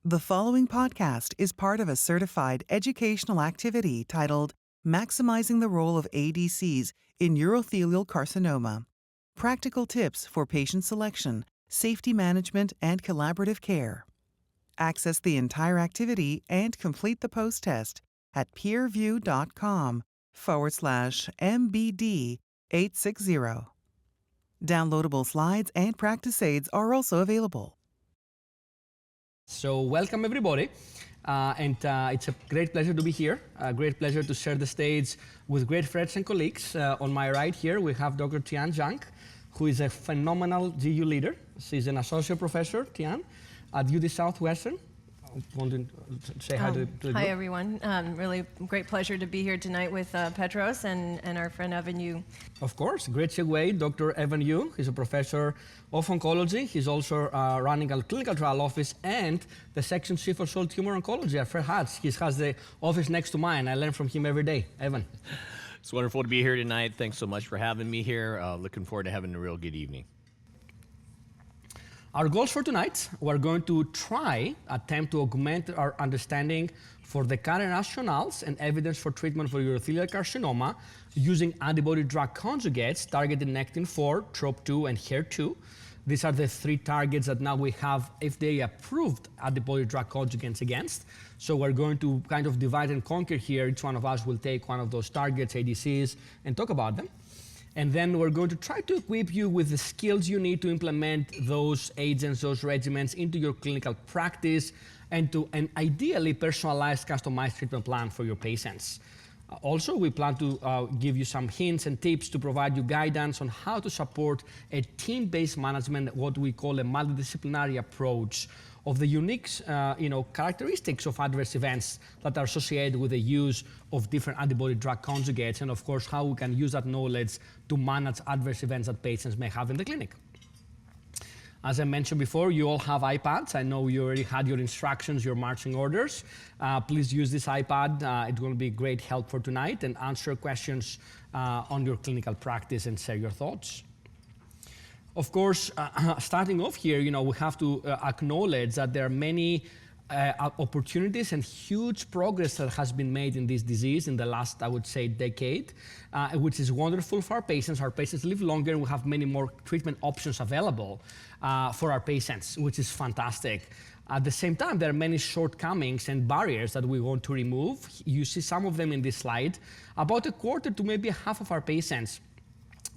The following podcast is part of a certified educational activity titled Maximizing the Role of ADCs in Urothelial Carcinoma. Practical tips for patient selection, safety management, and collaborative care. Access the entire activity and complete the post-test at peerview.com/MBD860. Downloadable slides and practice aids are also available. So welcome everybody, it's a great pleasure to be here, a great pleasure to share the stage with great friends and colleagues. On my right here we have Dr. Tian Zhang, who is a phenomenal GU leader. She's an associate professor, Tian, at UT Southwestern. Want to say hi to the Hi group? everyone, really great pleasure to be here tonight with Petros and our friend Evan Yu. Of course, great segue. Dr. Evan Yu, he's a professor of oncology. He's also running a clinical trial office and the section chief for solid tumor oncology at Fred Hutch. He has the office next to mine. I learn from him every day. Evan. It's wonderful to be here tonight. Thanks so much for having me here. Looking forward to having a real good evening. Our goals for tonight, we're going to attempt to augment our understanding for the current rationales and evidence for treatment for urothelial carcinoma using antibody-drug conjugates targeting Nectin-4, TROP2, and HER2. These are the three targets that now we have FDA-approved antibody-drug conjugates against. So we're going to kind of divide and conquer here. Each one of us will take one of those targets, ADCs, and talk about them. And then we're going to try to equip you with the skills you need to implement those agents, those regimens into your clinical practice and to an ideally personalized, customized treatment plan for your patients. Also, we plan to give you some hints and tips to provide you guidance on how to support a team-based management, what we call a multidisciplinary approach of the unique characteristics of adverse events that are associated with the use of different antibody-drug conjugates, and of course, how we can use that knowledge to manage adverse events that patients may have in the clinic. As I mentioned before, you all have iPads. I know you already had your instructions, your marching orders. Please use this iPad. It's going to be great help for tonight and answer questions on your clinical practice and share your thoughts. Of course, starting off here, we have to acknowledge that there are many opportunities and huge progress that has been made in this disease in the last, I would say, decade, which is wonderful for our patients. Our patients live longer and we have many more treatment options available for our patients, which is fantastic. At the same time, there are many shortcomings and barriers that we want to remove. You see some of them in this slide. About a quarter to maybe half of our patients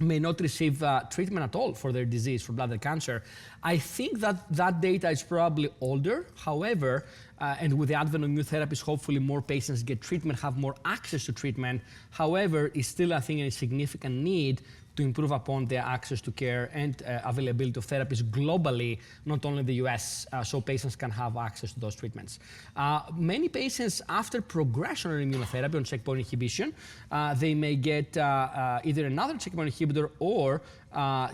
may not receive treatment at all for their disease, for bladder cancer. I think that data is probably older. However, and with the advent of new therapies, hopefully more patients get treatment, have more access to treatment. However, it's still, I think, a significant need to improve upon their access to care and availability of therapies globally, not only in the US, so patients can have access to those treatments. Many patients, after progression on immunotherapy, on checkpoint inhibition, they may get either another checkpoint inhibitor or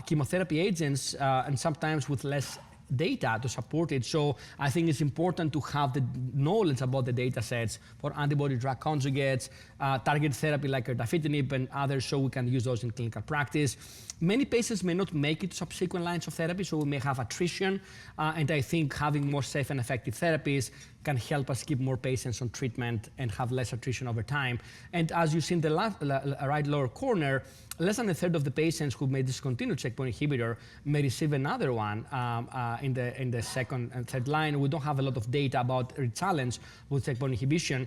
chemotherapy agents, and sometimes with less data to support it. So I think it's important to have the knowledge about the data sets for antibody-drug conjugates, targeted therapy like erdafitinib and others, so we can use those in clinical practice. Many patients may not make it to subsequent lines of therapy, so we may have attrition, and I think having more safe and effective therapies can help us keep more patients on treatment and have less attrition over time. And as you see in the right lower corner, less than a third of the patients who may discontinue checkpoint inhibitor may receive another one in the second and third line. We don't have a lot of data about a challenge with checkpoint inhibition.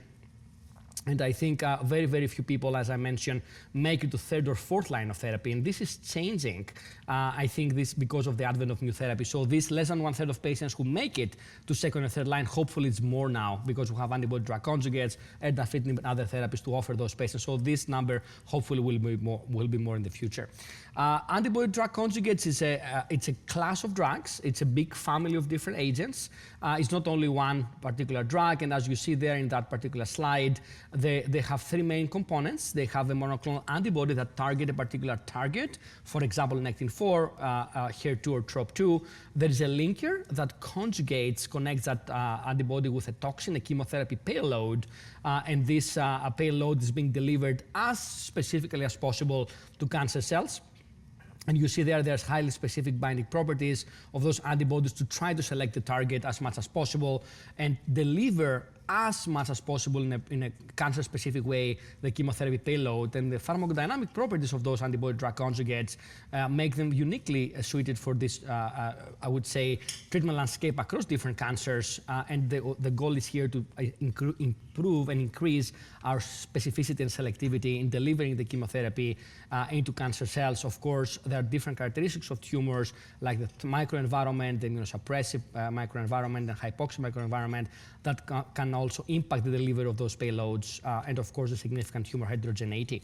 And I think very, very few people, as I mentioned, make it to third or fourth line of therapy. And this is changing. I think this because of the advent of new therapy. So this less than 1/3 of patients who make it to second or third line, hopefully it's more now because we have antibody-drug conjugates, erdafitinib, and other therapies to offer those patients. So this number hopefully will be more in the future. Antibody-drug conjugates it's a class of drugs. It's a big family of different agents. It's not only one particular drug. And as you see there in that particular slide, they have three main components. They have a monoclonal antibody that target a particular target, for example, Nectin-4, HER2 or TROP2. There is a linker that connects that antibody with a toxin, a chemotherapy payload, and this payload is being delivered as specifically as possible to cancer cells. And you see there's highly specific binding properties of those antibodies to try to select the target as much as possible and deliver as much as possible in a cancer-specific way the chemotherapy payload. And the pharmacodynamic properties of those antibody-drug conjugates make them uniquely suited for this, I would say, treatment landscape across different cancers. And the goal is here to improve and increase our specificity and selectivity in delivering the chemotherapy into cancer cells. Of course, there are different characteristics of tumors, like the microenvironment, the immunosuppressive microenvironment, and hypoxic microenvironment that can also impact the delivery of those payloads, and of course, the significant tumor heterogeneity.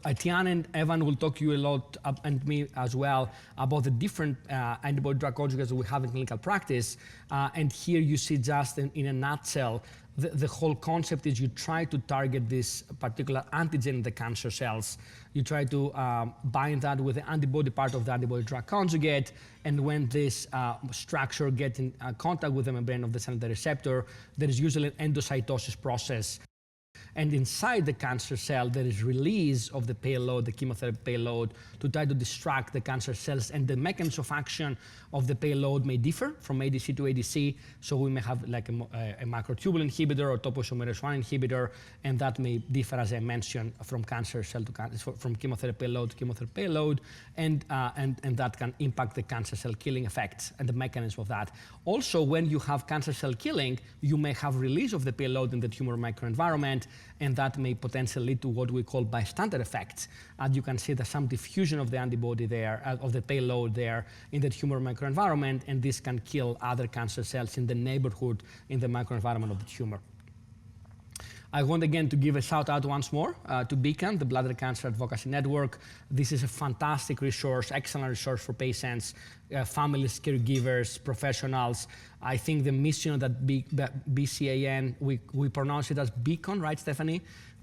Etienne and Evan will talk to you a lot, and me as well, about the different antibody-drug conjugates that we have in clinical practice. And here you see just in a nutshell, the whole concept is you try to target this particular antigen in the cancer cells. You try to bind that with the antibody part of the antibody-drug conjugate, and when this structure gets in contact with the membrane of the cell, the receptor, there is usually an endocytosis process. And inside the cancer cell, there is release of the payload, the chemotherapy payload, to try to distract the cancer cells. And the mechanism of action of the payload may differ from ADC to ADC. So we may have like a microtubule inhibitor or topoisomerase I inhibitor, and that may differ, as I mentioned, from cancer cell to cancer, from chemotherapy payload to chemotherapy payload, and that can impact the cancer cell killing effect and the mechanism of that. Also, when you have cancer cell killing, you may have release of the payload in the tumor microenvironment, and that may potentially lead to what we call bystander effects. And you can see there's some diffusion of the antibody there, of the payload there in the tumor microenvironment, and this can kill other cancer cells in the neighborhood in the microenvironment of the tumor. I want again to give a shout out once more to Beacon, the Bladder Cancer Advocacy Network. This is a fantastic resource, excellent resource for patients, families, caregivers, professionals. I think the mission that BCAN, we pronounce it as Beacon, right, Stephanie?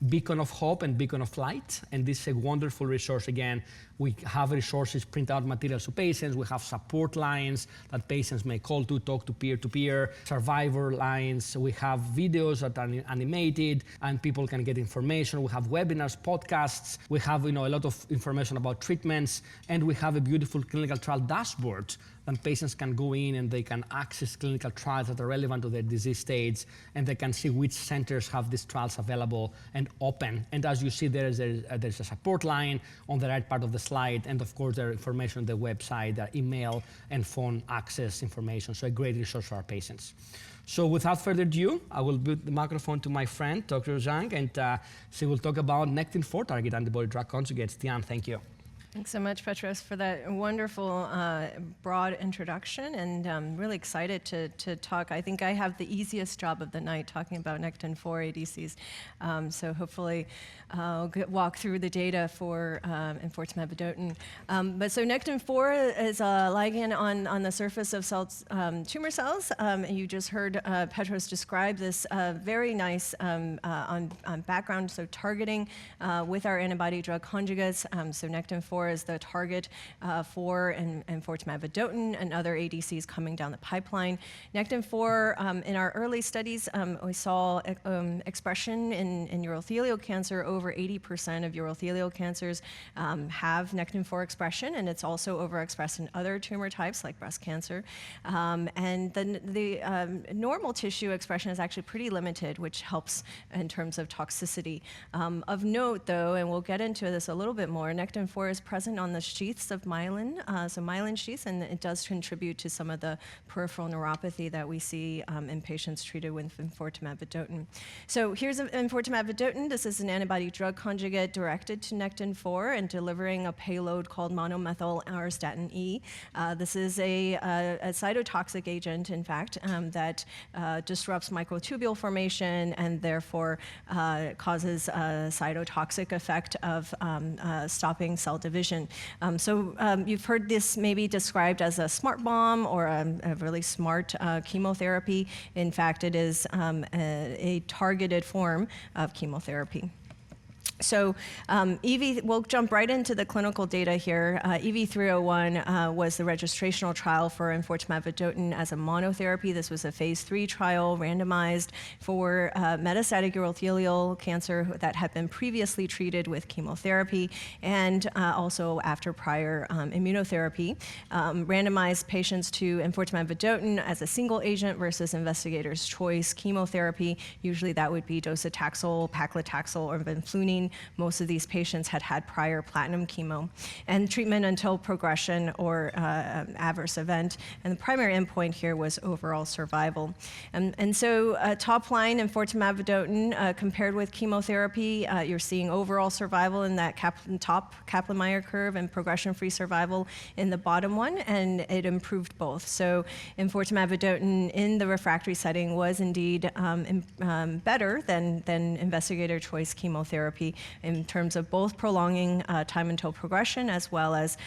Beacon of Hope and Beacon of Light. And this is a wonderful resource again. We have resources, print out materials to patients. We have support lines that patients may call to talk to peer, survivor lines. We have videos that are animated and people can get information. We have webinars, podcasts. We have a lot of information about treatments. And we have a beautiful clinical trial dashboard. And patients can go in and they can access clinical trials that are relevant to their disease stage, and they can see which centers have these trials available and open. And as you see, there's a support line on the right part of the slide, and of course there are information on the website, there are email and phone access information, so a great resource for our patients. So without further ado, I will put the microphone to my friend, Dr. Zhang, and she will talk about Nectin-4 target antibody-drug conjugates. Tian, thank you. Thanks so much, Petros, for that wonderful, broad introduction, and I'm really excited to talk. I think I have the easiest job of the night talking about Nectin-4 ADCs, so hopefully I'll walk through the data for enfortumab vedotin. So Nectin-4 is a ligand on the surface of cells, tumor cells. You just heard Petros describe this very nice on background, so targeting with our antibody-drug conjugates. So Nectin-4 is the target for enfortumab vedotin and other ADCs coming down the pipeline. Nectin-4, in our early studies, we saw expression in urothelial cancer. Over 80% of urothelial cancers have Nectin-4 expression, and it's also overexpressed in other tumor types like breast cancer. And then the normal tissue expression is actually pretty limited, which helps in terms of toxicity. Of note, though, and we'll get into this a little bit more, Nectin-4 is present on the sheaths of myelin, so myelin sheaths, and it does contribute to some of the peripheral neuropathy that we see in patients treated with enfortumab vedotin. So here's enfortumab vedotin. This is an antibody-drug conjugate directed to Nectin-4 and delivering a payload called monomethyl auristatin E. This is a cytotoxic agent, in fact, that disrupts microtubule formation and therefore causes a cytotoxic effect of stopping cell division. So you've heard this maybe described as a smart bomb or a really smart chemotherapy. In fact, it is a targeted form of chemotherapy. So we'll jump right into the clinical data here. EV301 was the registrational trial for enfortumab vedotin as a monotherapy. This was a phase 3 trial, randomized for metastatic urothelial cancer that had been previously treated with chemotherapy and also after prior immunotherapy. Randomized patients to enfortumab vedotin as a single agent versus investigator's choice chemotherapy. Usually that would be docetaxel, paclitaxel, or vinflunine. Most of these patients had had prior platinum chemo and treatment until progression or adverse event. And the primary endpoint here was overall survival. And so top line enfortumab vedotin compared with chemotherapy, you're seeing overall survival in that top Kaplan-Meier curve and progression-free survival in the bottom one, and it improved both. So enfortumab vedotin in the refractory setting was indeed better than investigator choice chemotherapy in terms of both prolonging time until progression as well as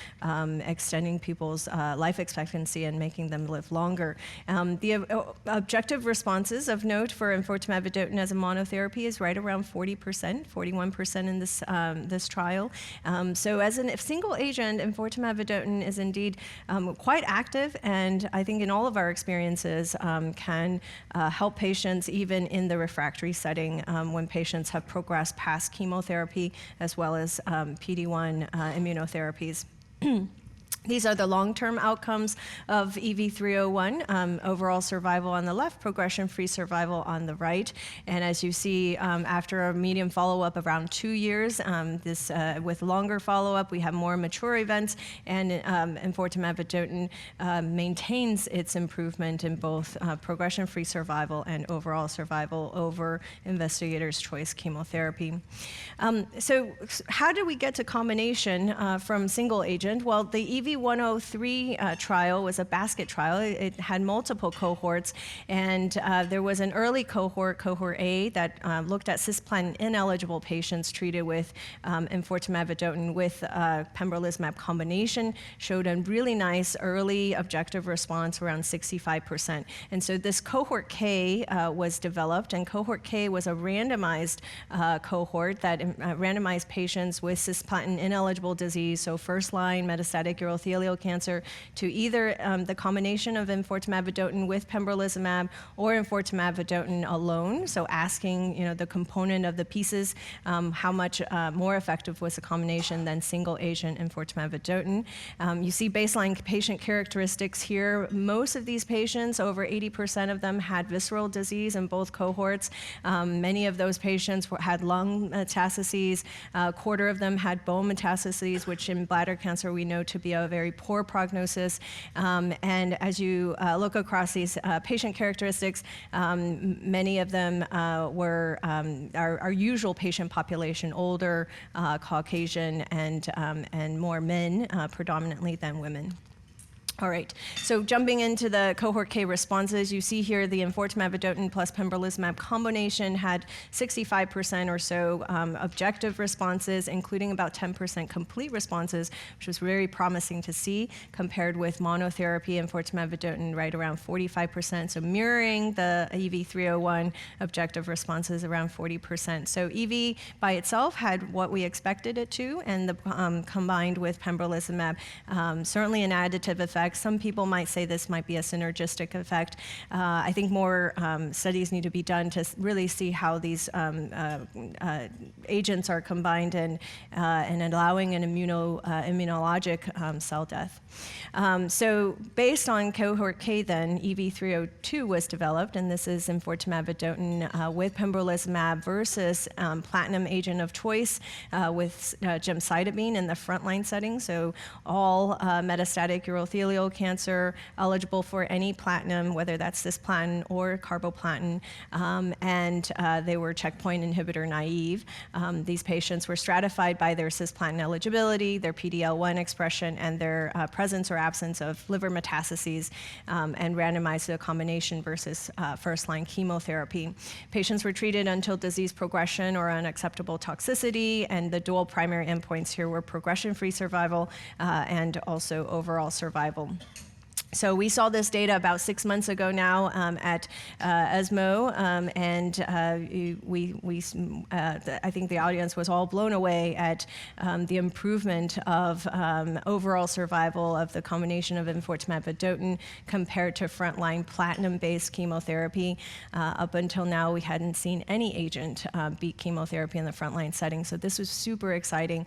extending people's life expectancy and making them live longer. The objective responses of note for enfortumab vedotin as a monotherapy is right around 40%, 41% in this trial. So as a single agent, enfortumab vedotin is indeed quite active, and I think in all of our experiences can help patients even in the refractory setting when patients have progressed past chemotherapy as well as PD-1 immunotherapies. These are the long-term outcomes of EV301, overall survival on the left, progression-free survival on the right. And as you see, after a median follow-up around 2 years, with longer follow-up, we have more mature events, and enfortumab vedotin maintains its improvement in both progression-free survival and overall survival over investigator's choice chemotherapy. So how do we get to combination from single agent? Well, the EV103 trial was a basket trial. It had multiple cohorts, and there was an early cohort, cohort A, that looked at cisplatin-ineligible patients treated with enfortumab vedotin with pembrolizumab combination, showed a really nice early objective response around 65%. And so this cohort K was developed, and cohort K was a randomized cohort that randomized patients with cisplatin-ineligible disease, so first-line metastatic urothelial cancer, to either the combination of enfortumab vedotin with pembrolizumab or enfortumab vedotin alone. So asking, the component of the pieces, how much more effective was the combination than single agent enfortumab vedotin. You see baseline patient characteristics here. Most of these patients, over 80% of them, had visceral disease in both cohorts. Many of those patients had lung metastases. A quarter of them had bone metastases, which in bladder cancer we know to be a very poor prognosis. And as you look across these patient characteristics, many of them were our usual patient population, older, Caucasian, and more men predominantly than women. All right, so jumping into the cohort K responses, you see here the enfortumab vedotin plus pembrolizumab combination had 65% or so objective responses, including about 10% complete responses, which was very promising to see, compared with monotherapy enfortumab vedotin right around 45%, so mirroring the EV301 objective responses around 40%. So EV by itself had what we expected it to, and the, combined with pembrolizumab, certainly an additive effect. Some people might say this might be a synergistic effect. I think more studies need to be done to really see how these agents are combined and allowing an immunologic cell death. So based on cohort K then, EV302 was developed, and this is enfortumab vedotin with pembrolizumab versus platinum agent of choice with gemcitabine in the frontline setting. So all metastatic urothelial cancer eligible for any platinum, whether that's cisplatin or carboplatin, and they were checkpoint inhibitor naive. These patients were stratified by their cisplatin eligibility, their PD-L1 expression, and their presence or absence of liver metastases, and randomized to a combination versus first-line chemotherapy. Patients were treated until disease progression or unacceptable toxicity, and the dual primary endpoints here were progression-free survival and also overall survival. So we saw this data about 6 months ago now at ESMO, and I think the audience was all blown away at the improvement of overall survival of the combination of enfortumab vedotin compared to frontline platinum-based chemotherapy. Up until now, we hadn't seen any agent beat chemotherapy in the frontline setting. So this was super exciting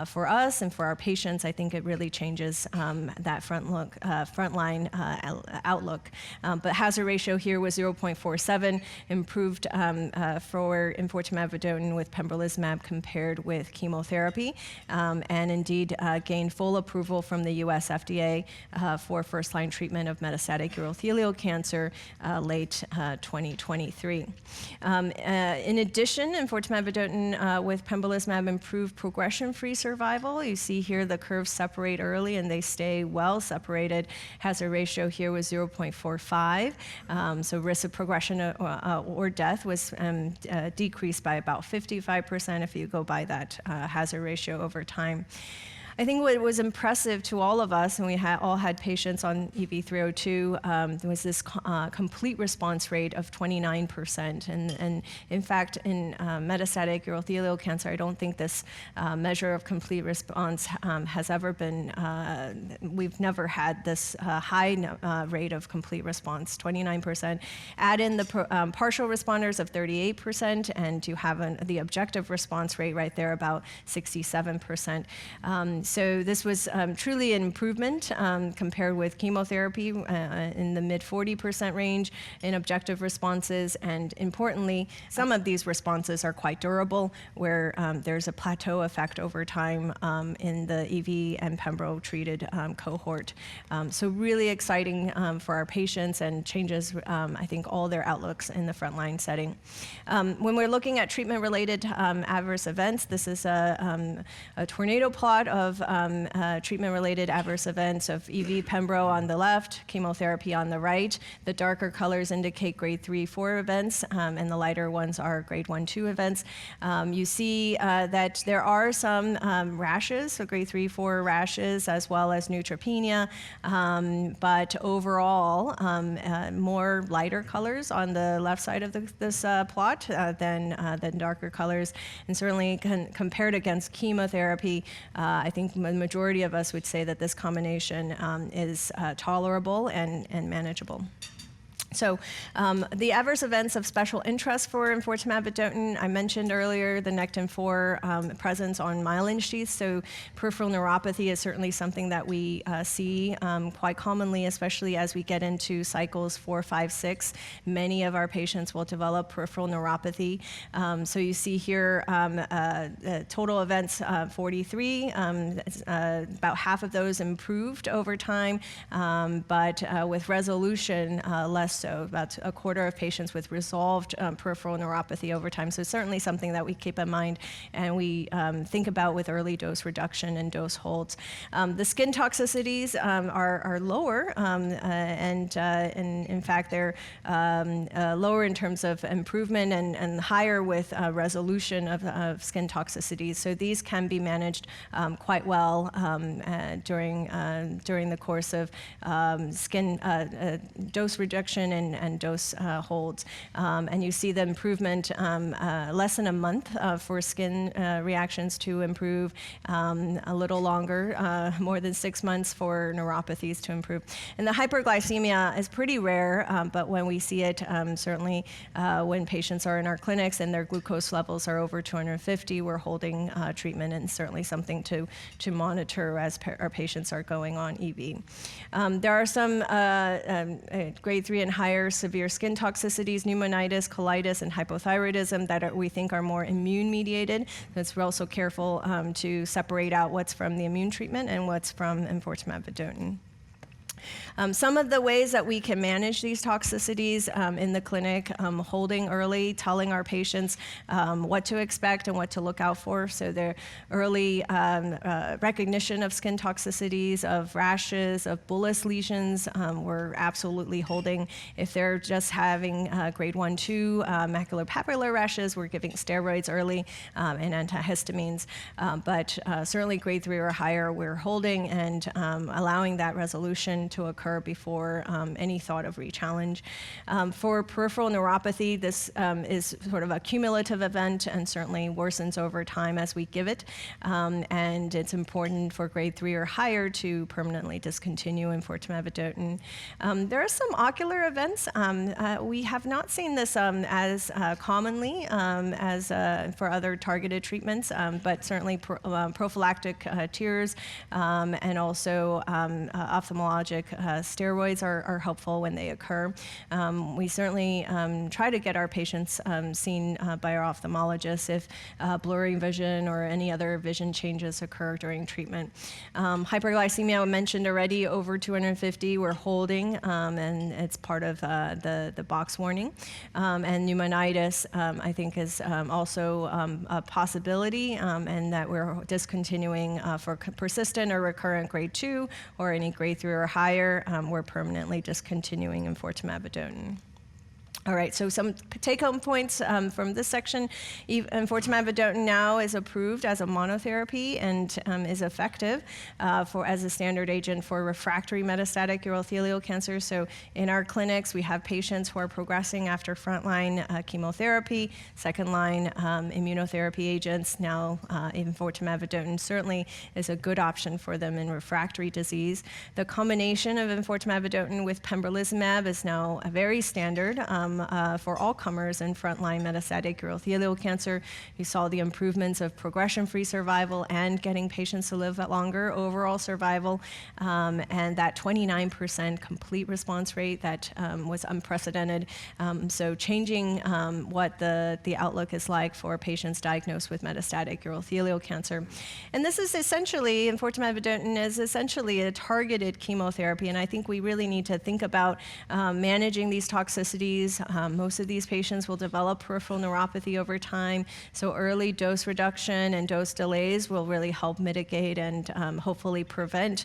for us and for our patients. I think it really changes that frontline outlook. But hazard ratio here was 0.47, improved for enfortumab vedotin with pembrolizumab compared with chemotherapy, and indeed gained full approval from the US FDA for first-line treatment of metastatic urothelial cancer late 2023. In addition, enfortumab vedotin with pembrolizumab improved progression-free survival. You see here the curves separate early and they stay well separated. Hazard ratio here was 0.45, so risk of progression or death was decreased by about 55% if you go by that hazard ratio over time. I think what was impressive to all of us, and we all had patients on EV-302, was this complete response rate of 29%. And in fact, in metastatic urothelial cancer, I don't think this measure of complete response has ever been, we've never had this high rate of complete response, 29%. Add in the partial responders of 38%, and you have the objective response rate right there about 67%. So this was truly an improvement compared with chemotherapy in the mid 40% range in objective responses. And importantly, some of these responses are quite durable, where there's a plateau effect over time in the EV and pembro treated cohort. So really exciting for our patients and changes, I think, all their outlooks in the frontline setting. When we're looking at treatment-related adverse events, this is a tornado plot of treatment-related adverse events of EV pembro on the left, chemotherapy on the right. The darker colors indicate grade 3-4 events, and the lighter ones are grade 1-2 events. You see that there are some rashes, so grade 3-4 rashes, as well as neutropenia, but overall, more lighter colors on the left side of this plot than darker colors. And certainly compared against chemotherapy, I think the majority of us would say that this combination is tolerable and manageable. So the adverse events of special interest for enfortumab vedotin, I mentioned earlier the Nectin-4 presence on myelin sheaths. So peripheral neuropathy is certainly something that we see quite commonly, especially as we get into cycles 4, 5, 6. Many of our patients will develop peripheral neuropathy. So you see here total events 43, about half of those improved over time, but with resolution less so, about a quarter of patients with resolved peripheral neuropathy over time. So certainly something that we keep in mind and we think about with early dose reduction and dose holds. The skin toxicities are lower, and in fact they're lower in terms of improvement and higher with resolution of skin toxicities. So these can be managed quite well during the course of skin dose reduction and dose holds. And you see the improvement less than a month for skin reactions to improve, a little longer, more than 6 months for neuropathies to improve. And the hyperglycemia is pretty rare, but when we see it, certainly when patients are in our clinics and their glucose levels are over 250, we're holding treatment, and certainly something to monitor as our patients are going on EV. There are some grade 3 and higher severe skin toxicities, pneumonitis, colitis, and hypothyroidism that we think are more immune-mediated. We're also careful to separate out what's from the immune treatment and what's from enfortumab vedotin. Some of the ways that we can manage these toxicities in the clinic, holding early, telling our patients what to expect and what to look out for. So the early recognition of skin toxicities, of rashes, of bullous lesions, we're absolutely holding. If they're just having grade 1-2 macular papular rashes, we're giving steroids early and antihistamines. But certainly grade 3 or higher, we're holding and allowing that resolution to occur before any thought of rechallenge. For peripheral neuropathy, this is sort of a cumulative event and certainly worsens over time as we give it. And it's important for grade 3 or higher to permanently discontinue enfortumab vedotin. There are some ocular events. We have not seen this as commonly as for other targeted treatments, but certainly prophylactic tears and also ophthalmologic steroids are helpful when they occur. We certainly try to get our patients seen by our ophthalmologists if blurry vision or any other vision changes occur during treatment. Hyperglycemia I mentioned already, over 250 we're holding, and it's part of the box warning. And pneumonitis I think is also a possibility, and that we're discontinuing for persistent or recurrent grade 2 or any grade 3 or higher, we're permanently discontinuing enfortumab vedotin. All right, so some take-home points from this section. Enfortumab vedotin now is approved as a monotherapy and is effective as a standard agent for refractory metastatic urothelial cancer. So in our clinics, we have patients who are progressing after frontline chemotherapy, second-line immunotherapy agents. Now enfortumab vedotin certainly is a good option for them in refractory disease. The combination of enfortumab vedotin with pembrolizumab is now very standard for all comers in frontline metastatic urothelial cancer. You saw the improvements of progression-free survival and getting patients to live longer, overall survival, and that 29% complete response rate that was unprecedented. So changing what the outlook is like for patients diagnosed with metastatic urothelial cancer. And this is essentially, enfortumab vedotin is essentially a targeted chemotherapy, and I think we really need to think about managing these toxicities. Most of these patients will develop peripheral neuropathy over time, so early dose reduction and dose delays will really help mitigate and hopefully prevent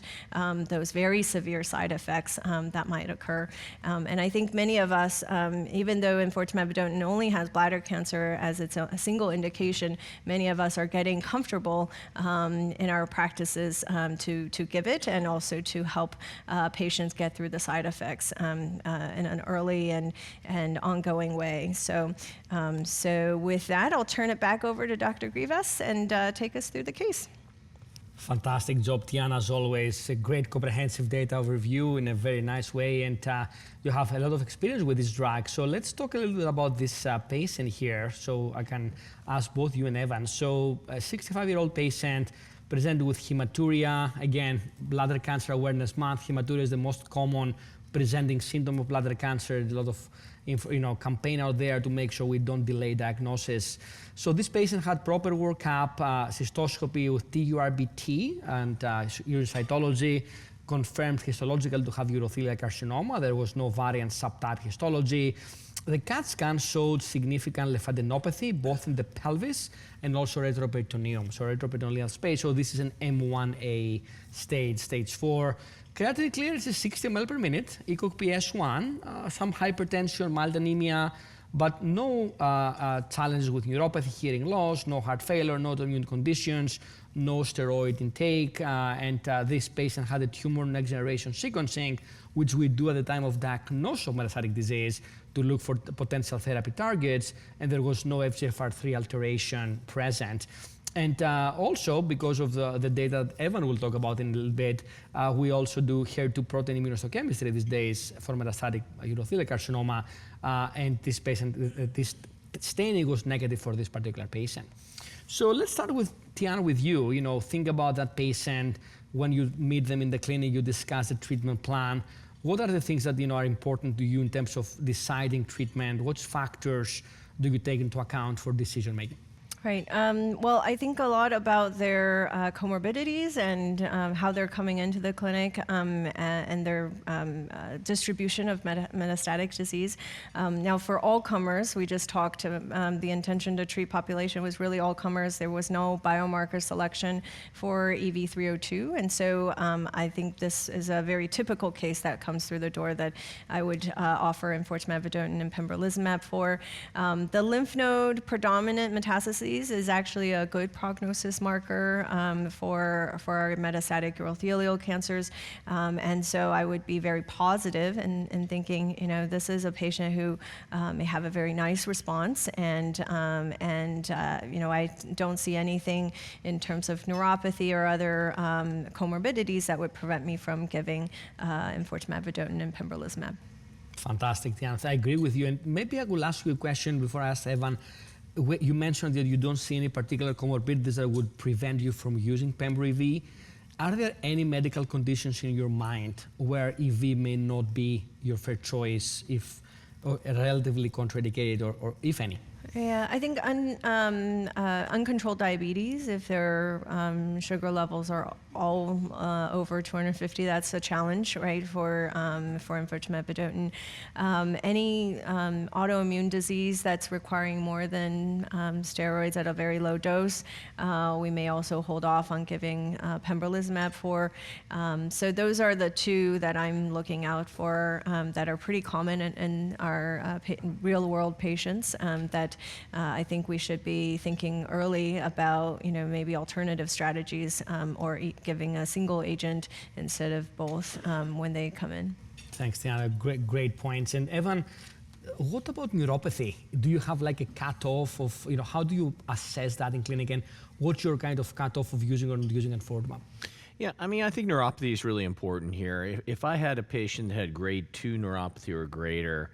those very severe side effects that might occur. And I think many of us, even though enfortumab vedotin only has bladder cancer as its a single indication, many of us are getting comfortable in our practices to give it and also to help patients get through the side effects in an early and ongoing way. So, so with that, I'll turn it back over to Dr. Grivas and take us through the case. Fantastic job, Tiana, as always. A great comprehensive data overview in a very nice way, and you have a lot of experience with this drug. So let's talk a little bit about this patient here, so I can ask both you and Evan. So a 65-year-old patient presented with hematuria. Again, Bladder Cancer Awareness Month. Hematuria is the most common presenting symptom of bladder cancer. There's a lot of campaign out there to make sure we don't delay diagnosis. So this patient had proper workup, cystoscopy with TURBT and urocytology, confirmed histological to have urothelial carcinoma. There was no variant subtype histology. The CAT scan showed significant lymphadenopathy, both in the pelvis and also retroperitoneum, so retroperitoneal space. So this is an M1A stage, stage 4. Creatinine clearance is 60 ml per minute, ECOG PS1, some hypertension, mild anemia, but no challenges with neuropathy, hearing loss, no heart failure, no autoimmune conditions, no steroid intake, and this patient had a tumor next generation sequencing, which we do at the time of diagnosis of metastatic disease to look for potential therapy targets, and there was no FGFR3 alteration present. And also, because of the data that Evan will talk about in a little bit, we also do HER2 protein immunohistochemistry these days for metastatic urothelial carcinoma, and this patient, this staining was negative for this particular patient. So let's start with, Tiana, with you. You know, think about that patient. When you meet them in the clinic, you discuss the treatment plan. What are the things that are important to you in terms of deciding treatment? What factors do you take into account for decision making? Right. Well, I think a lot about their comorbidities and how they're coming into the clinic and their distribution of metastatic disease. Now, for all comers, we just talked to the intention to treat population was really all comers. There was no biomarker selection for EV302. And so I think this is a very typical case that comes through the door that I would offer enfortumab vedotin and pembrolizumab for. The lymph node predominant metastases neuropathies is actually a good prognosis marker for our metastatic urothelial cancers. And so I would be very positive in thinking, this is a patient who may have a very nice response, and I don't see anything in terms of neuropathy or other comorbidities that would prevent me from giving enfortumab vedotin and pembrolizumab. Fantastic, Tiana. I agree with you. And maybe I will ask you a question before I ask Evan. You mentioned that you don't see any particular comorbidities that would prevent you from using Pembro-EV. Are there any medical conditions in your mind where EV may not be your fair choice, if or relatively contraindicated, or if any? Yeah, I think uncontrolled diabetes, if their sugar levels are all over 250, that's a challenge, right, for enfortumab vedotin. Any autoimmune disease that's requiring more than steroids at a very low dose, we may also hold off on giving pembrolizumab for. So those are the two that I'm looking out for that are pretty common in our real-world patients that I think we should be thinking early about, maybe alternative strategies or giving a single agent instead of both when they come in. Thanks, Tiana. Great points. And Evan, what about neuropathy? Do you have like a cutoff of, how do you assess that in clinic, and what's your kind of cutoff of using or not using enfortumab? Yeah, I think neuropathy is really important here. If I had a patient that had grade 2 neuropathy or greater,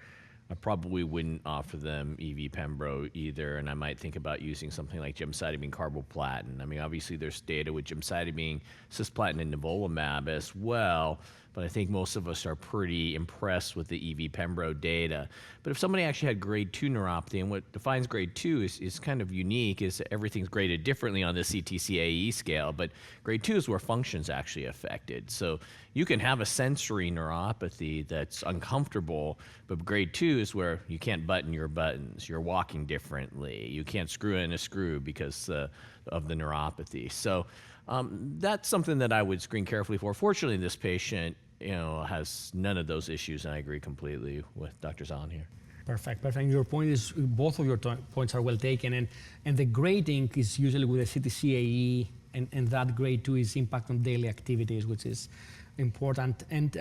I probably wouldn't offer them EV Pembro either, and I might think about using something like gemcitabine carboplatin. Obviously there's data with gemcitabine, cisplatin, and nivolumab as well, but I think most of us are pretty impressed with the EV Pembro data. But if somebody actually had grade 2 neuropathy, and what defines grade 2 is kind of unique, is that everything's graded differently on the CTCAE scale, but grade 2 is where function's actually affected. So you can have a sensory neuropathy that's uncomfortable, but grade 2 is where you can't button your buttons, you're walking differently, you can't screw in a screw because of the neuropathy. So that's something that I would screen carefully for. Fortunately, this patient has none of those issues, and I agree completely with Dr. Zahn here. Perfect. Your point is, both of your points are well taken, and the grading is usually with a CTCAE, and that grade 2 is impact on daily activities, which is important. And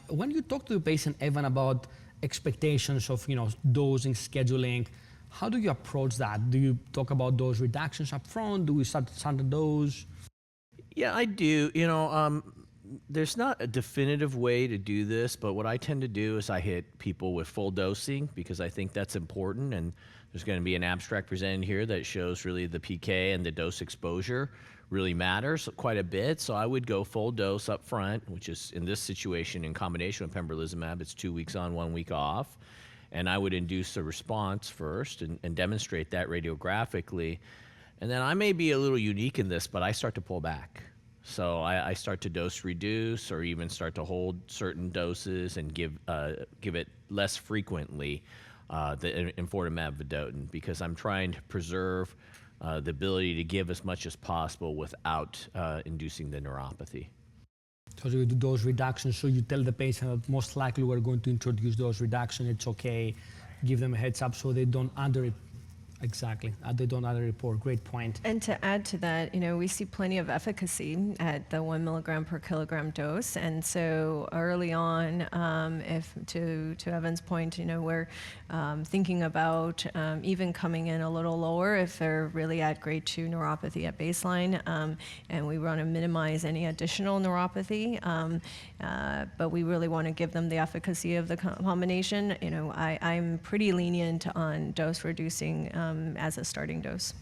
when you talk to the patient, Evan, about expectations of dosing, scheduling, how do you approach that? Do you talk about dose reductions up front? Do we start the dose? Yeah, I do. There's not a definitive way to do this, but what I tend to do is I hit people with full dosing because I think that's important, and there's going to be an abstract presented here that shows really the PK and the dose exposure really matters quite a bit. So I would go full dose up front, which is in this situation in combination with pembrolizumab, it's 2 weeks on, 1 week off. And I would induce a response first and demonstrate that radiographically. And then I may be a little unique in this, but I start to pull back. So I start to dose reduce, or even start to hold certain doses and give it less frequently, the enfortumab vedotin, because I'm trying to preserve the ability to give as much as possible without inducing the neuropathy. So you do dose reduction, so you tell the patient that most likely we're going to introduce dose reduction, it's okay, give them a heads up so they don't they don't under-report. Great point. And to add to that, we see plenty of efficacy at the 1 milligram per kilogram dose. And so early on, if to Evan's point, we're thinking about even coming in a little lower if they're really at grade 2 neuropathy at baseline, and we want to minimize any additional neuropathy, but we really want to give them the efficacy of the combination. I'm pretty lenient on dose reducing as a starting dose.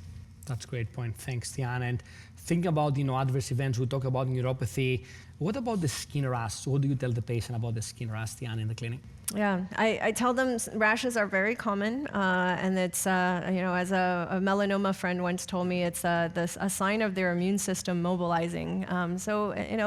That's a great point. Thanks, Tiana. And think about adverse events. We talk about neuropathy. What about the skin rash? What do you tell the patient about the skin rash, Tiana, in the clinic? Yeah, I tell them rashes are very common, and it's as a melanoma friend once told me, it's a sign of their immune system mobilizing. So in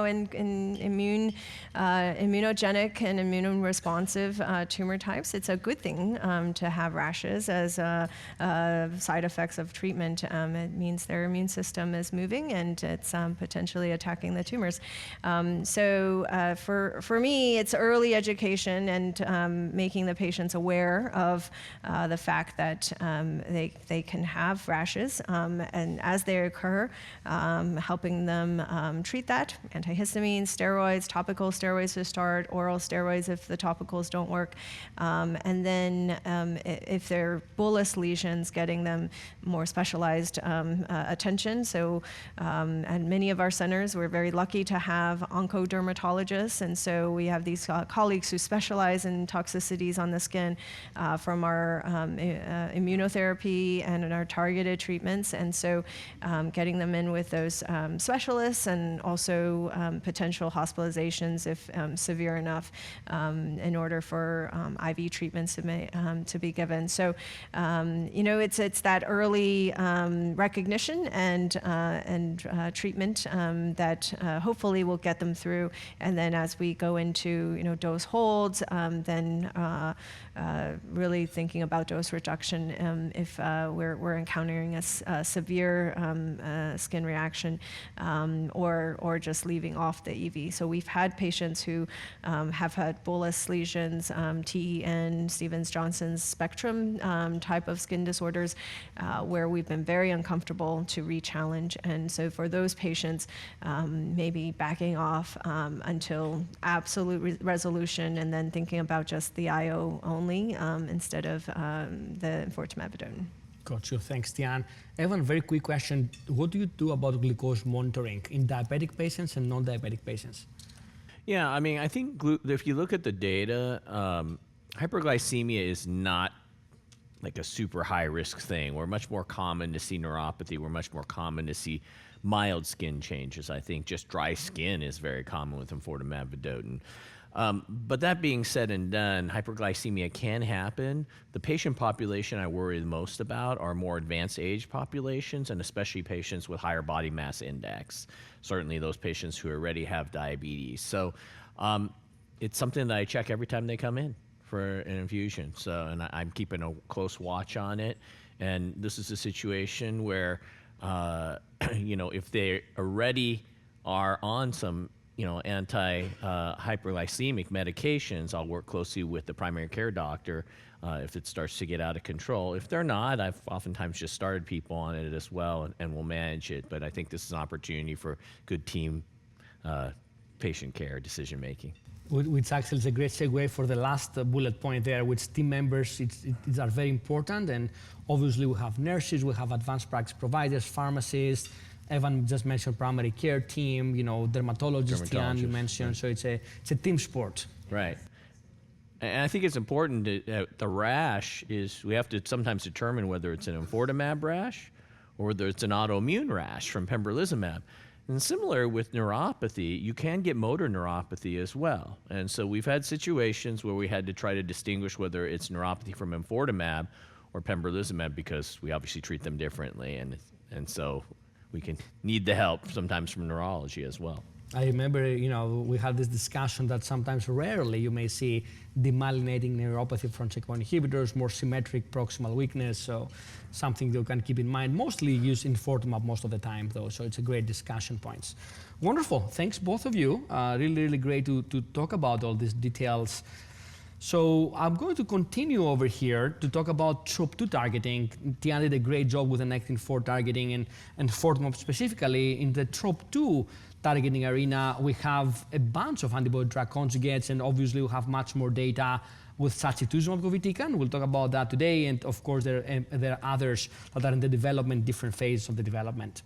immunogenic and immune-responsive tumor types, it's a good thing to have rashes as side effects of treatment. It means their immune system is moving and it's potentially attacking the tumors. So for me, it's early education and making the patients aware of the fact that they can have rashes, and as they occur, helping them treat that, antihistamines, steroids, topical steroids to start, oral steroids if the topicals don't work, and then if they're bullous lesions, getting them more specialized attention. So at many of our centers, we're very lucky to have oncodermatologists, and so we have these colleagues who specialize in toxicities on the skin from our immunotherapy and in our targeted treatments, and so getting them in with those specialists, and also potential hospitalizations if severe enough, in order for IV treatments to be given. So it's that early recognition and treatment that hopefully will get them through, and then as we go into dose holds, then really thinking about dose reduction if we're encountering a severe skin reaction, or just leaving off the EV. So we've had patients who have had bullous lesions, TEN, Stevens-Johnson's spectrum type of skin disorders, where we've been very uncomfortable to re-challenge. And so for those patients, maybe backing off until absolute resolution, and then thinking about just the IO only instead of the enfortumab vedotin. Got you. Thanks, Tian. Evan, very quick question. What do you do about glucose monitoring in diabetic patients and non-diabetic patients? Yeah, I mean, I think if you look at the data, hyperglycemia is not like a super high risk thing. We're much more common to see neuropathy. We're much more common to see mild skin changes. I think just dry skin is very common with enfortumab vedotin. But that being said and done, hyperglycemia can happen. The patient population I worry the most about are more advanced age populations, and especially patients with higher body mass index. Certainly those patients who already have diabetes. So it's something that I check every time they come in for an infusion. So, and I'm keeping a close watch on it. And this is a situation where, if they already are on some anti-hyperglycemic medications, I'll work closely with the primary care doctor if it starts to get out of control. If they're not, I've oftentimes just started people on it as well, and we'll manage it. But I think this is an opportunity for good team patient care decision making. Which actually is a great segue for the last bullet point there, which team members are very important. And obviously we have nurses, we have advanced practice providers, pharmacists. Evan just mentioned primary care team, dermatologists, Tian, you mentioned. So it's a team sport. Right. And I think it's important the rash is, we have to sometimes determine whether it's an enfortumab rash or whether it's an autoimmune rash from pembrolizumab. And similar with neuropathy, you can get motor neuropathy as well. And so we've had situations where we had to try to distinguish whether it's neuropathy from enfortumab or pembrolizumab, because we obviously treat them differently. And so we can need the help sometimes from neurology as well. I remember, we had this discussion that sometimes rarely you may see demyelinating neuropathy from checkpoint inhibitors, more symmetric proximal weakness. So something you can keep in mind. Mostly use enfortumab most of the time, though. So it's a great discussion points. Wonderful. Thanks, both of you. Really, really great to talk about all these details. So I'm going to continue over here to talk about TROP2 targeting. Tian did a great job with the Nectin-4 targeting and enfortumab specifically. In the TROP2 targeting arena, we have a bunch of antibody-drug conjugates, and obviously we have much more data with sacituzumab govitecan. We'll talk about that today, and of course there are others that are in the development, different phases of the development.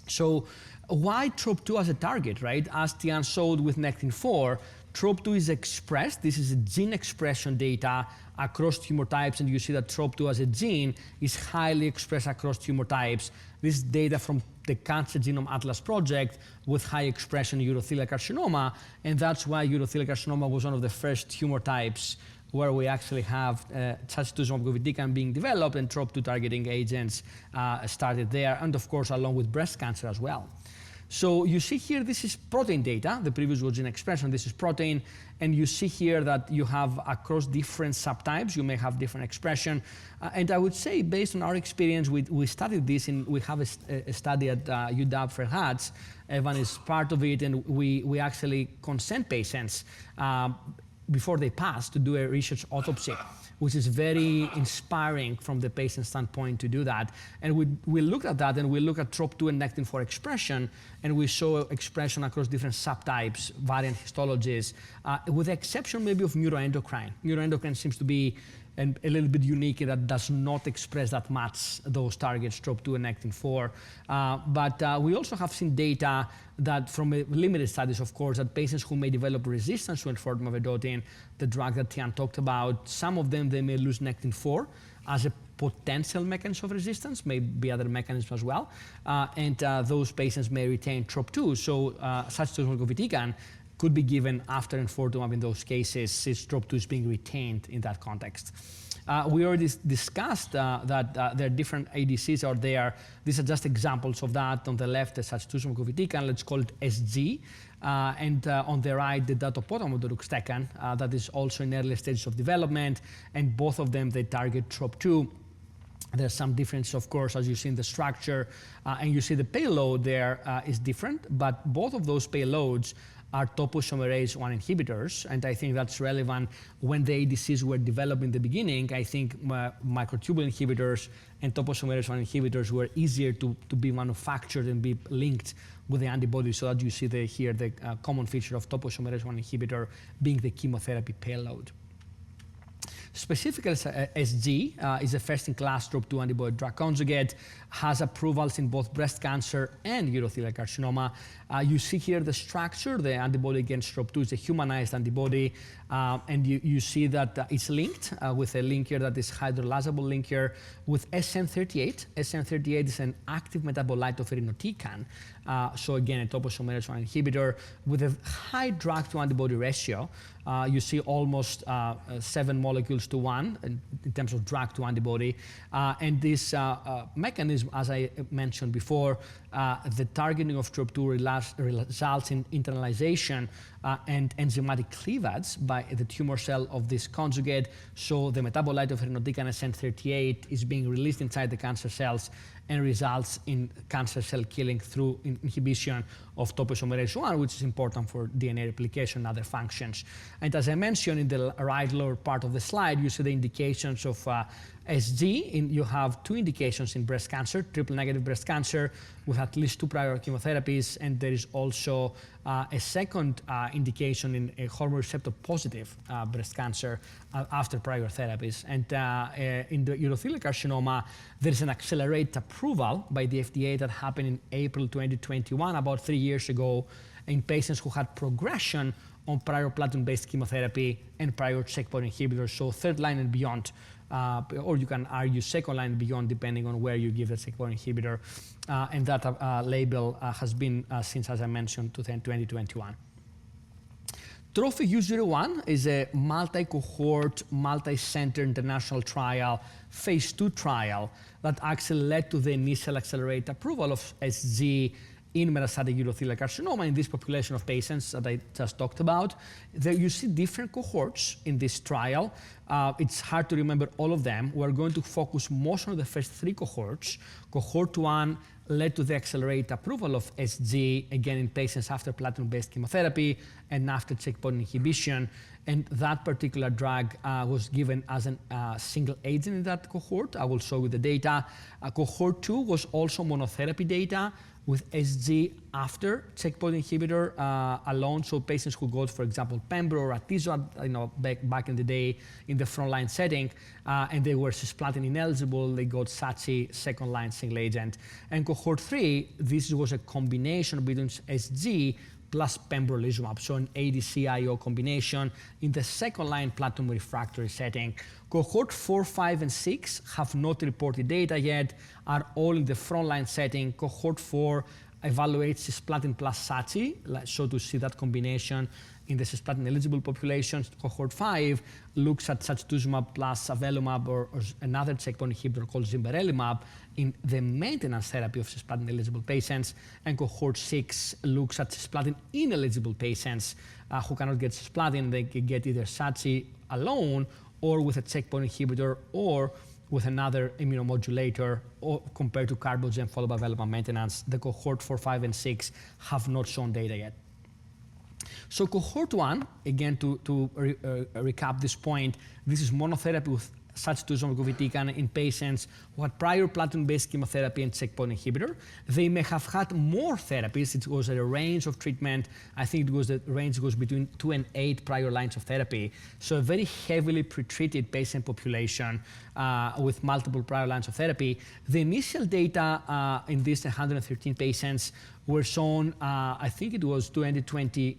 So why TROP2 as a target, right? As Tian showed with Nectin-4, TROP2 is expressed. This is a gene expression data across tumor types, and you see that TROP2 as a gene is highly expressed across tumor types. This is data from the Cancer Genome Atlas project with high expression in urothelial carcinoma, and that's why urothelial carcinoma was one of the first tumor types where we actually have sacituzumab govitecan being developed, and TROP2 targeting agents started there, and of course along with breast cancer as well. So you see here, this is protein data. The previous was gene expression, this is protein. And you see here that you have across different subtypes, you may have different expression. And I would say, based on our experience, we studied this, and we have a study at UW Ferhat. Evan is part of it, and we actually consent patients before they pass to do a research autopsy, which is very inspiring from the patient standpoint to do that. And we looked at that, and we look at TROP2 and Nectin-4 expression, and we saw expression across different subtypes, variant histologies, with the exception maybe of neuroendocrine. Neuroendocrine seems to be a little bit unique in that does not express that much those targets, TROP2 and Nectin-4. But we also have seen data that from limited studies, of course, that patients who may develop resistance to enfortumab vedotin, the drug that Tian talked about, some of them, they may lose Nectin-4 as a potential mechanism of resistance, maybe other mechanisms as well. And those patients may retain TROP2. So sacituzumab govitecan could be given after enfortumab in those cases, since TROP2 is being retained in that context. We already discussed that there are different ADCs out there. These are just examples of that. On the left, the sacituzumab govitecan, let's call it SG. And on the right, the datopotamab deruxtecan, that is also in early stages of development. And both of them, they target TROP2. There's some difference, of course, as you see in the structure. And you see the payload there is different. But both of those payloads are topoisomerase 1 inhibitors, and I think that's relevant. When the ADCs were developed in the beginning, I think microtubule inhibitors and topoisomerase 1 inhibitors were easier to be manufactured and be linked with the antibody, so that you see here the common feature of topoisomerase 1 inhibitor being the chemotherapy payload. Specifically, SG is a first-in-class TROP2 antibody drug conjugate, has approvals in both breast cancer and urothelial carcinoma. You see here the structure. The antibody against TROP2 is a humanized antibody, and you see that it's linked with a linker that is hydrolyzable linker with SN38. SN38 is an active metabolite of irinotecan, so again, a topoisomerase 1 inhibitor with a high drug-to-antibody ratio. You see almost 7 molecules to 1 in terms of drug to antibody. And this mechanism, as I mentioned before, the targeting of TROP2 results in internalization and enzymatic cleavage by the tumor cell of this conjugate. So the metabolite of irinotecan SN38 is being released inside the cancer cells and results in cancer cell killing through inhibition of topoisomerase 1, which is important for DNA replication and other functions. And as I mentioned in the right lower part of the slide, you see the indications of SG. You have 2 indications in breast cancer, triple-negative breast cancer with at least 2 prior chemotherapies, and there is also a second indication in a hormone receptor-positive breast cancer after prior therapies. And in the urothelial carcinoma, there is an accelerated approval by the FDA that happened in April 2021, about 3 years ago, in patients who had progression on prior platinum-based chemotherapy and prior checkpoint inhibitors, so 3rd line and beyond. Or you can argue 2nd line and beyond, depending on where you give the checkpoint inhibitor. And that label has been since, as I mentioned, 2021. TROPHY-U01 is a multi-cohort, multi-center international trial, phase 2 trial that actually led to the initial accelerated approval of SG in metastatic urothelial carcinoma in this population of patients that I just talked about. There you see different cohorts in this trial. It's hard to remember all of them. We're going to focus most on the first 3 cohorts. Cohort 1 led to the accelerated approval of SG, again in patients after platinum-based chemotherapy and after checkpoint inhibition. And that particular drug was given as a single agent in that cohort. I will show you the data. Cohort 2 was also monotherapy data with SG after checkpoint inhibitor alone. So patients who got, for example, Pembro or Atezo, back in the day in the frontline setting, and they were cisplatin ineligible, they got Sachi 2nd line single agent. And cohort 3, this was a combination between SG plus pembrolizumab, so an ADC-IO combination in the 2nd line platinum refractory setting. Cohort 4, 5, and 6 have not reported data yet, are all in the frontline setting. Cohort 4 evaluates cisplatin plus Sachi, so to see that combination in the cisplatin eligible populations. Cohort 5 looks at sacituzumab plus avelumab or another checkpoint inhibitor called zimberelimab in the maintenance therapy of cisplatin eligible patients. And cohort 6 looks at cisplatin ineligible patients who cannot get cisplatin. They can get either Sachi alone or with a checkpoint inhibitor or with another immunomodulator, or compared to carbogem followed by avelumab maintenance. The cohort 4, 5, and 6 have not shown data yet. So cohort 1, again, to recap this point, this is monotherapy with sacituzumab govitecan in patients who had prior platinum-based chemotherapy and checkpoint inhibitor. They may have had more therapies. It was a range of treatment. I think the range goes between 2 and 8 prior lines of therapy. So a very heavily pretreated patient population with multiple prior lines of therapy. The initial data in these 113 patients were shown, I think it was 2021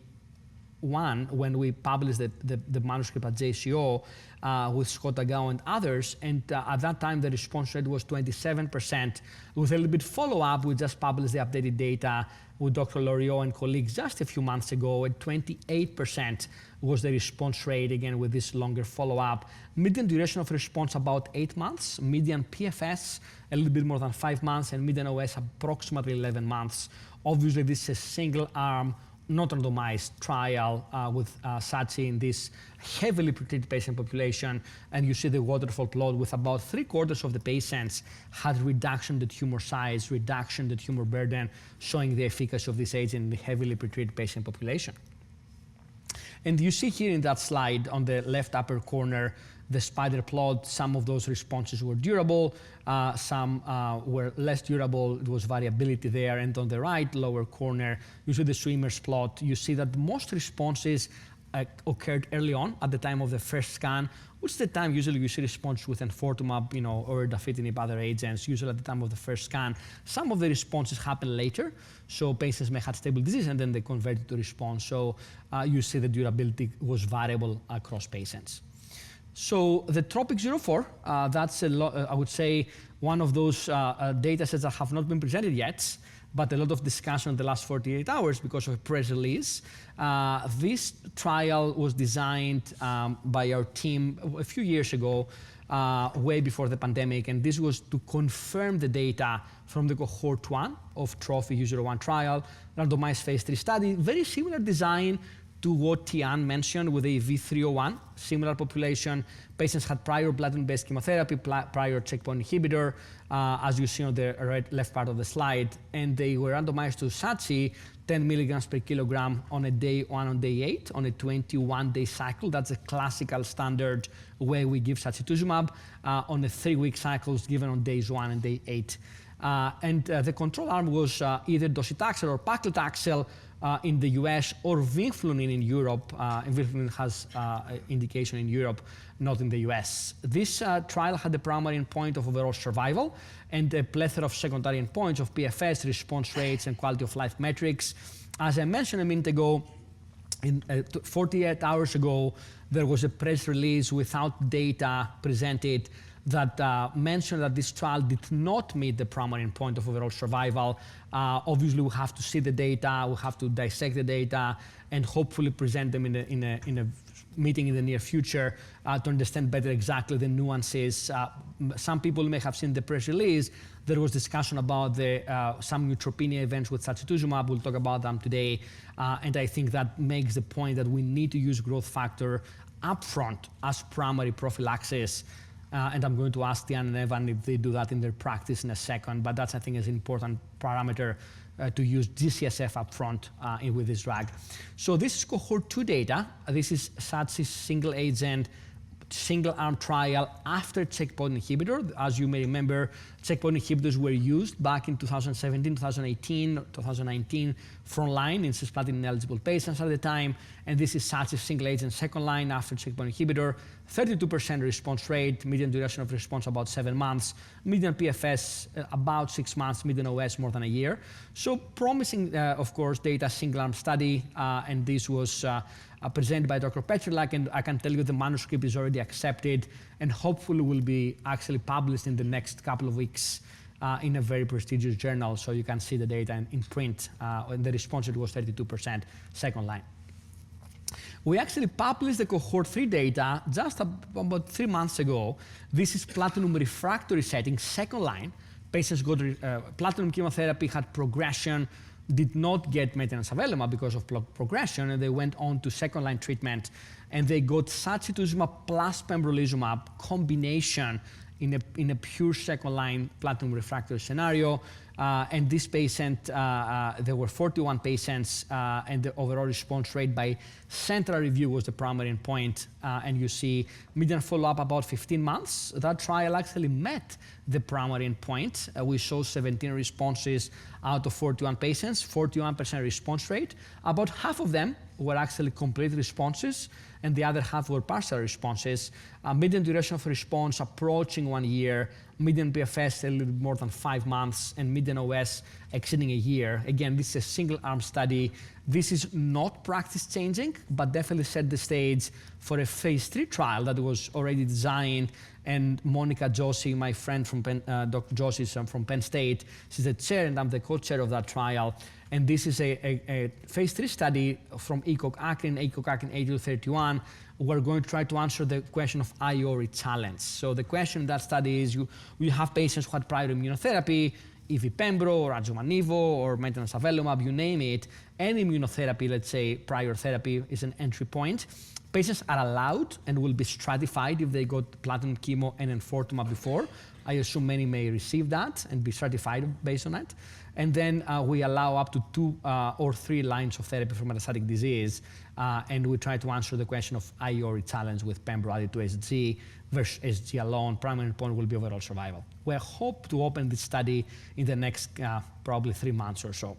when we published the manuscript at JCO with Scott Agao and others, and at that time the response rate was 27%. With a little bit follow-up, we just published the updated data with Dr. Loriot and colleagues just a few months ago, and 28% was the response rate, again with this longer follow-up. Median duration of response about 8 months, median PFS a little bit more than 5 months, and median OS approximately 11 months. Obviously, this is a single-arm, not randomized trial with SACI in this heavily pretreated patient population, and you see the waterfall plot with about 3/4 of the patients had reduction in the tumor size, reduction in the tumor burden, showing the efficacy of this agent in the heavily pretreated patient population. And you see here in that slide on the left upper corner, the spider plot. Some of those responses were durable, some were less durable. There was variability there. And on the right lower corner, you see the swimmers plot. You see that most responses occurred early on at the time of the first scan, which is the time usually you see response with enfortumab, or dafitinib, other agents, usually at the time of the first scan. Some of the responses happen later, so patients may have stable disease and then they converted to response. So you see the durability was variable across patients. So the TROPiCS-04, that's I would say one of those data sets that have not been presented yet, but a lot of discussion in the last 48 hours because of a press release. This trial was designed by our team a few years ago, way before the pandemic, and this was to confirm the data from the cohort 1 of TROPiCS-01 trial, randomized phase 3 study, very similar design to what Tian mentioned with the V301, similar population. Patients had prior platinum-based chemotherapy, prior checkpoint inhibitor, as you see on the left part of the slide, and they were randomized to SACI, 10 milligrams per kilogram on a day 1 on day 8, on a 21-day cycle. That's a classical standard way we give sacituzumab, on a 3-week cycles given on days 1 and day 8. And the control arm was either docetaxel or paclitaxel in the US, or vinflunine in Europe. Vinflunine has indication in Europe, not in the US. This trial had the primary endpoint of overall survival and a plethora of secondary endpoints of PFS, response rates, and quality of life metrics. As I mentioned a minute ago, 48 hours ago, there was a press release without data presented that mentioned that this trial did not meet the primary endpoint of overall survival. Obviously, we have to see the data, we have to dissect the data, and hopefully present them in a meeting in the near future to understand better exactly the nuances. Some people may have seen the press release. There was discussion about some neutropenia events with sacituzumab. We'll talk about them today. And I think that makes the point that we need to use growth factor upfront as primary prophylaxis. And I'm going to ask Tian and Evan if they do that in their practice in a second, but that's, I think, is an important parameter to use G-CSF upfront with this drug. So this is cohort 2 data. This is SACI's single agent, single arm trial after checkpoint inhibitor. As you may remember, checkpoint inhibitors were used back in 2017, 2018, 2019, frontline in cisplatin ineligible patients at the time. And this is SACI's single agent second line after checkpoint inhibitor, 32% response rate, median duration of response about 7 months, median PFS about 6 months, median OS more than a year. So promising, of course, data, single arm study, and this was presented by Dr. Petrylak, and I can tell you the manuscript is already accepted and hopefully will be actually published in the next couple of weeks in a very prestigious journal, so you can see the data in print. And the response rate was 32% second line. We actually published the cohort 3 data just about 3 months ago. This is platinum refractory setting, second line. Patients got platinum chemotherapy, had progression, did not get maintenance avelumab because of progression, and they went on to second line treatment, and they got sacituzumab plus pembrolizumab combination in a pure second line platinum refractory scenario. And this patient, there were 41 patients, and the overall response rate by central review was the primary endpoint. And you see median follow-up about 15 months. That trial actually met the primary endpoint. We saw 17 responses out of 41 patients, 41% response rate. About half of them were actually complete responses, and the other half were partial responses. Median duration of response approaching 1 year, median PFS a little bit more than 5 months, and median OS exceeding a year. Again, this is a single-arm study. This is not practice-changing, but definitely set the stage for a phase 3 trial that was already designed. And Monica Joshi, my friend from Dr. Joshi is from Penn State, she's the chair, and I'm the co-chair of that trial. And this is a phase 3 study from ECOG-ACRIN, ECOG-ACRIN 8231. We're going to try to answer the question of IO rechallenge. So the question in that study is you have patients who had prior immunotherapy, EV-Pembro or adjuvant-nivo or maintenance avelumab, you name it. Any immunotherapy, let's say prior therapy, is an entry point. Patients are allowed and will be stratified if they got platinum chemo and enfortumab before. I assume many may receive that and be stratified based on that. And then we allow up to 2 or 3 lines of therapy for metastatic disease. And we try to answer the question of IO rechallenge with Pembro added to SG versus SG alone. Primary endpoint will be overall survival. We hope to open this study in the next probably 3 months or so.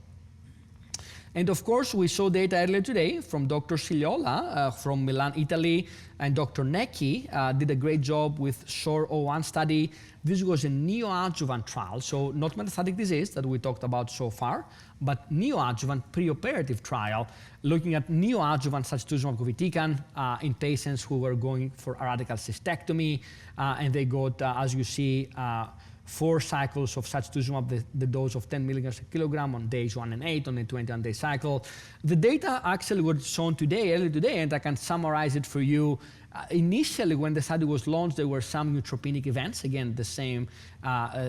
And of course, we saw data earlier today from Dr. Siliola from Milan, Italy, and Dr. Necchi did a great job with SHORE-01 study. This was a neoadjuvant trial, so not metastatic disease that we talked about so far, but neoadjuvant preoperative trial looking at neoadjuvant sacituzumab govitecan in patients who were going for a radical cystectomy, and they got, as you see, 4 cycles of sacituzumab, the dose of 10 milligrams per kilogram on days 1 and 8 on a 21-day cycle. The data actually was shown earlier today, and I can summarize it for you. Initially, when the study was launched, there were some neutropenic events. Again, the same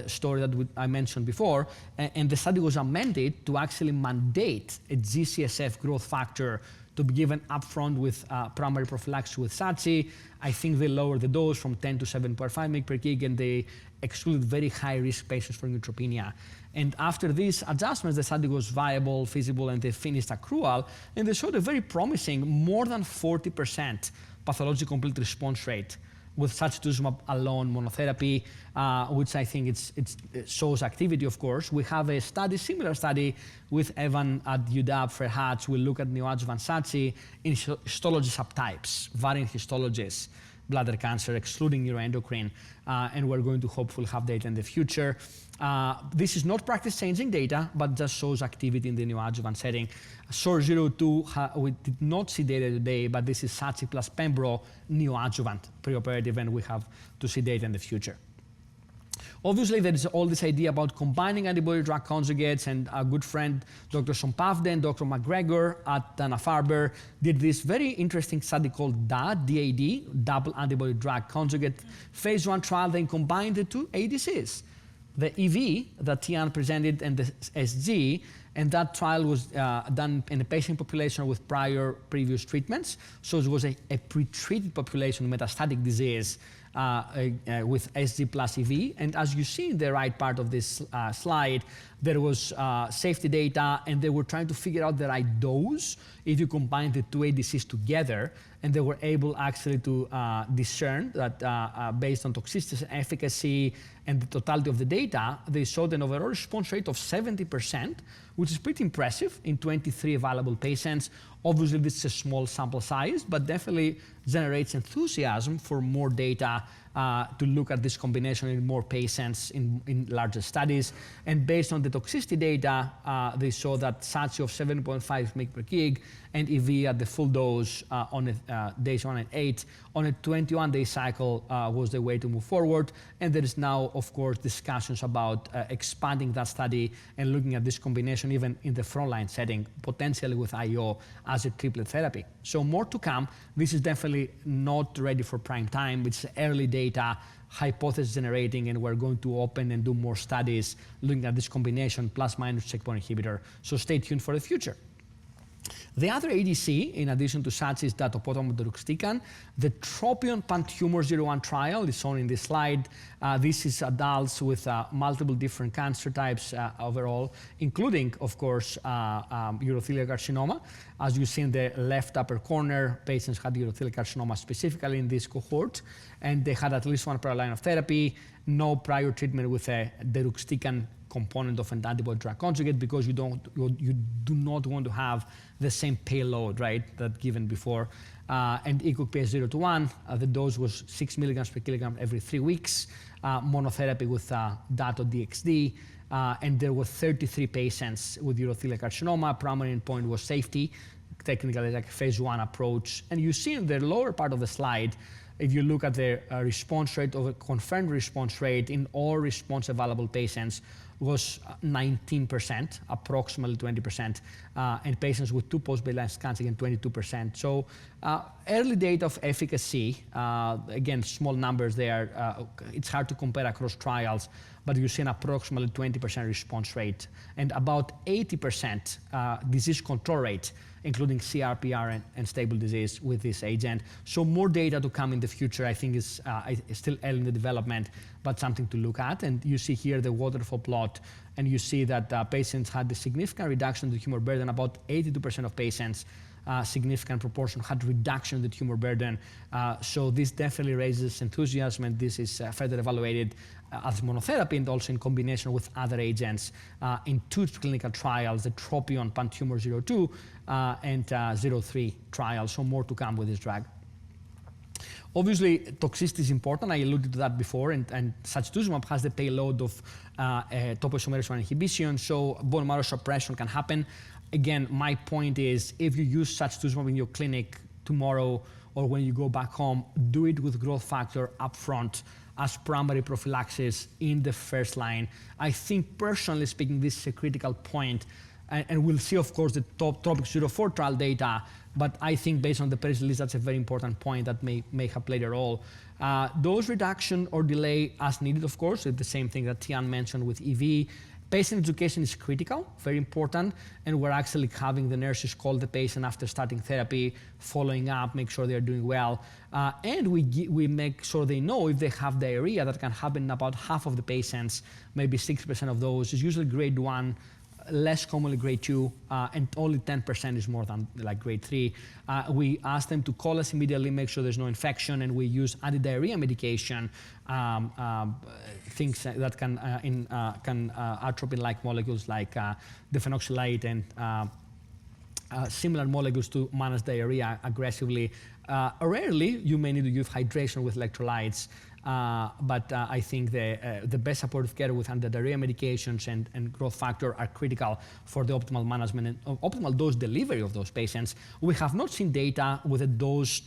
story that I mentioned before. And the study was amended to actually mandate a GCSF growth factor to be given upfront with primary prophylaxis with SATSI. I think they lowered the dose from 10 to 7.5 mg per kg, and they excluded very high-risk patients for neutropenia. And after these adjustments, the study was viable, feasible, and they finished accrual. And they showed a very promising, more than 40% pathologic complete response rate with sacituzumab alone monotherapy, which I think it shows activity, of course. We have a study, similar study with Evan at UW for HATS. We look at neoadjuvant SATSI in histology subtypes, variant histologies, bladder cancer, excluding neuroendocrine, and we're going to hopefully have data in the future. This is not practice-changing data, but just shows activity in the neoadjuvant setting. SOAR-02, we did not see data today, but this is SATSI plus Pembro neoadjuvant preoperative, and we have to see data in the future. Obviously, there is all this idea about combining antibody-drug conjugates, and our good friend, Dr. Sompavde and Dr. McGregor at Dana-Farber did this very interesting study called DAD, double antibody-drug conjugate phase 1 trial. They combined the 2 ADCs, the EV that Tian presented and the SG, and that trial was done in a patient population with previous treatments. So it was a pre-treated population with metastatic disease with SG plus EV. And as you see in the right part of this slide, there was safety data, and they were trying to figure out the right dose if you combine the 2 ADCs together. And they were able actually to discern that based on toxicity and efficacy and the totality of the data, they showed an overall response rate of 70%, which is pretty impressive in 23 available patients. Obviously, this is a small sample size, but definitely generates enthusiasm for more data to look at this combination in more patients in larger studies. And based on the toxicity data, they saw that SATSI of 7.5 mg per kg and EV at the full dose on days 1 and 8 on a 21-day cycle was the way to move forward. And there is now, of course, discussions about expanding that study and looking at this combination even in the frontline setting, potentially with IO as a triplet therapy. So more to come. This is definitely not ready for prime time. It's early data, hypothesis generating, and we're going to open and do more studies looking at this combination plus minus checkpoint inhibitor. So stay tuned for the future. The other ADC, in addition to such, is datopotamab deruxtecan. The Tropion Pan-Tumor01 trial is shown in this slide. This is adults with multiple different cancer types overall, including, of course, urothelial carcinoma. As you see in the left upper corner, patients had urothelial carcinoma specifically in this cohort, and they had at least one prior line of therapy, no prior treatment with a deruxtecan component of an antibody drug conjugate, because you do not want to have the same payload, right, that given before. And ECOG PS0-1, the dose was 6 milligrams per kilogram every 3 weeks, monotherapy with dato-DXd, and there were 33 patients with urothelial carcinoma. Primary endpoint was safety, technically like a phase 1 approach. And you see in the lower part of the slide, if you look at the response rate, or confirmed response rate in all response available patients, was 19%, approximately 20%, and patients with 2 post-baseline scans, again, 22%. So early data of efficacy, again, small numbers there. It's hard to compare across trials, but you see an approximately 20% response rate and about 80% disease control rate, including CR, PR, and stable disease with this agent. So more data to come in the future, I think, is still early in the development, but something to look at. And you see here the waterfall plot, and you see that patients had a significant reduction in the tumor burden. About 82% of patients, significant proportion, had reduction in the tumor burden. So this definitely raises enthusiasm, and this is further evaluated as monotherapy and also in combination with other agents in 2 clinical trials, the Tropion Pan-Tumor02 and 03 trials. So more to come with this drug. Obviously, toxicity is important. I alluded to that before, and trastuzumab has the payload of topoisomerase 1 inhibition, so bone marrow suppression can happen. Again, my point is, if you use trastuzumab in your clinic tomorrow or when you go back home, do it with growth factor upfront as primary prophylaxis in the first line. I think, personally speaking, this is a critical point, and we'll see, of course, the TROPiCS-04 trial data, but I think based on the press release, that's a very important point that may have played a role. Dose reduction or delay as needed, of course, is the same thing that Tian mentioned with EV. Patient education is critical, very important, and we're actually having the nurses call the patient after starting therapy, following up, make sure they're doing well, and we make sure they know if they have diarrhea. That can happen in about half of the patients, maybe 60% of those. It's usually grade 1, less commonly grade 2, and only 10% is more than like grade 3. We ask them to call us immediately, make sure there's no infection, and we use anti-diarrhea medication, things that can atropine-like molecules like defenoxylate and similar molecules to manage diarrhea aggressively. Rarely, you may need to use hydration with electrolytes, but I think the best supportive care with anti-diarrhea medications and growth factor are critical for the optimal management and optimal dose delivery of those patients. We have not seen data with a dose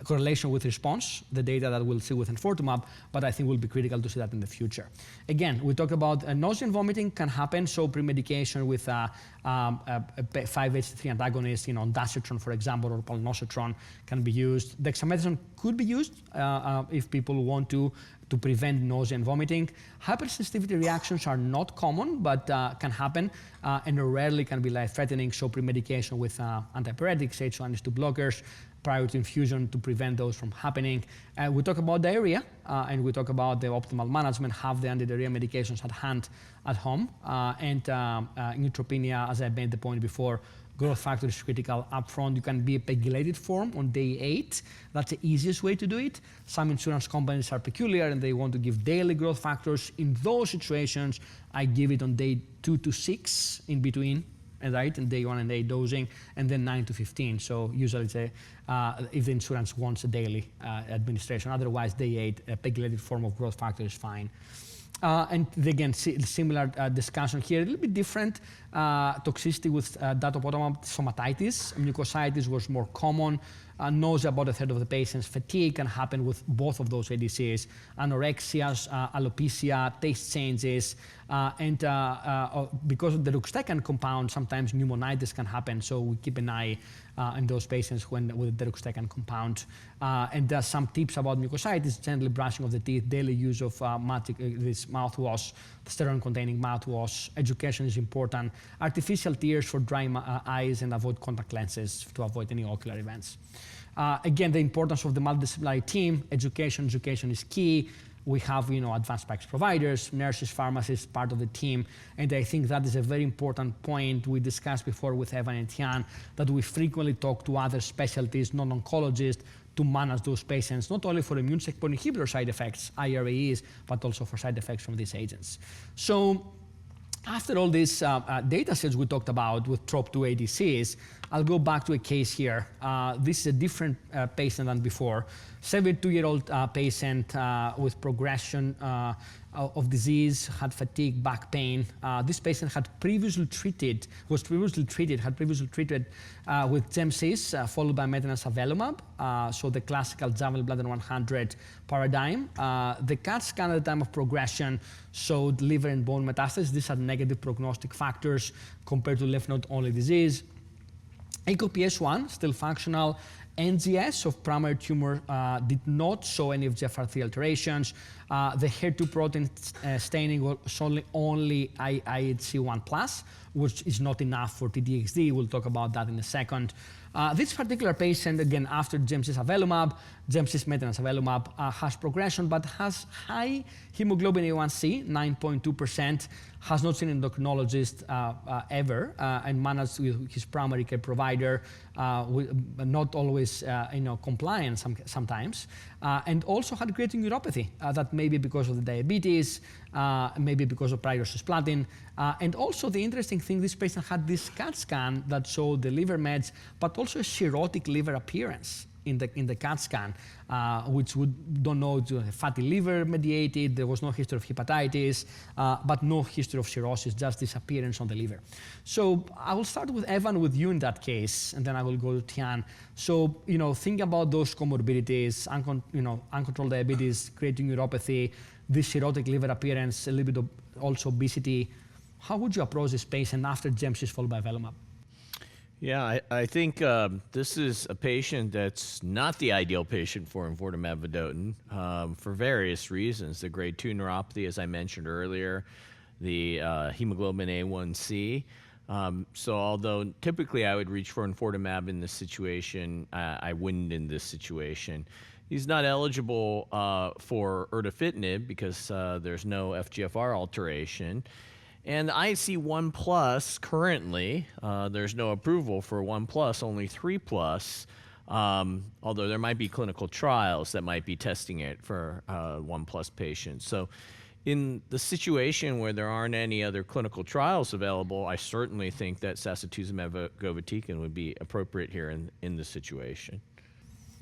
correlation with response, the data that we'll see with enfortumab, but I think will be critical to see that in the future. Again, we talk about nausea and vomiting can happen, so pre-medication with 5-HT3 antagonist, ondansetron, for example, or palnositron can be used. Dexamethasone could be used if people want to prevent nausea and vomiting. Hypersensitivity reactions are not common, but can happen, and rarely can be life-threatening, so pre-medication with antipyretics, H1/H2 blockers, prior to infusion to prevent those from happening. We talk about diarrhea, and we talk about the optimal management, have the anti-diarrhea medications at hand at home, and neutropenia, as I made the point before, growth factor is critical upfront. You can be a pegylated form on day 8. That's the easiest way to do it. Some insurance companies are peculiar and they want to give daily growth factors. In those situations, I give it on day 2 to 6 in between, right, and day 1 and day dosing, and then 9 to 15. So usually it's if the insurance wants a daily administration. Otherwise, day 8, a pegylated form of growth factor is fine. And again, similar discussion here, a little bit different toxicity with datopotamab. Stomatitis, mucositis was more common. Nausea, about a third of the patients. Fatigue can happen with both of those ADCs. Anorexia, alopecia, taste changes, Because of the deruxtecan compound, sometimes pneumonitis can happen, so we keep an eye in those patients with the deruxtecan compound. And some tips about mucositis: gently brushing of the teeth, daily use of this mouthwash, steroid-containing mouthwash. Education is important. Artificial tears for dry eyes, and avoid contact lenses to avoid any ocular events. Again, the importance of the multidisciplinary team. Education is key. We have, advanced practice providers, nurses, pharmacists, part of the team. And I think that is a very important point we discussed before with Evan and Tian, that we frequently talk to other specialties, non-oncologists, to manage those patients, not only for immune checkpoint inhibitor side effects, IRAEs, but also for side effects from these agents. So after all these data sets we talked about with TROP2 ADCs, I'll go back to a case here. This is a different patient than before. 72-year-old patient with progression of disease, had fatigue, back pain. This patient was previously treated with Gemcis, followed by maintenance avelumab, so the classical Javelin Bladder 100 paradigm. The CAT scan at the time of progression showed liver and bone metastasis. These are negative prognostic factors compared to lymph node-only disease. ACOPS1, still functional. NGS of primary tumor did not show any FGFR3 alterations. The HER2 protein staining was only IHC1+, which is not enough for TDXD. We'll talk about that in a second. This particular patient, again, after Gemcis avelumab, Gemcis maintenance avelumab, has progression, but has high hemoglobin A1C, 9.2%, has not seen an endocrinologist ever, and managed with his primary care provider, not always compliant sometimes, and also had creatine neuropathy. That may be because of the diabetes, maybe because of prior cisplatin. And also the interesting thing, this patient had this CAT scan that showed the liver meds, but also a cirrhotic liver appearance in the CAT scan, which we don't know, fatty liver mediated. There was no history of hepatitis, but no history of cirrhosis, just this appearance on the liver. So I will start with Evan, with you in that case, and then I will go to Tian. So, think about those comorbidities, uncontrolled diabetes, creatine neuropathy, this cirrhotic liver appearance, a little bit of also obesity. How would you approach this patient after Gemcis followed by avelumab? Yeah, I think this is a patient that's not the ideal patient for enfortumab vedotin for various reasons. The grade 2 neuropathy, as I mentioned earlier, the hemoglobin A1C. So although typically I would reach for enfortumab in this situation, I wouldn't in this situation. He's not eligible for erdafitinib because there's no FGFR alteration. And IC1 plus currently, there's no approval for 1 plus, only 3 plus, although there might be clinical trials that might be testing it for 1 plus patients. So in the situation where there aren't any other clinical trials available, I certainly think that sacituzumab govitecan would be appropriate here in this situation.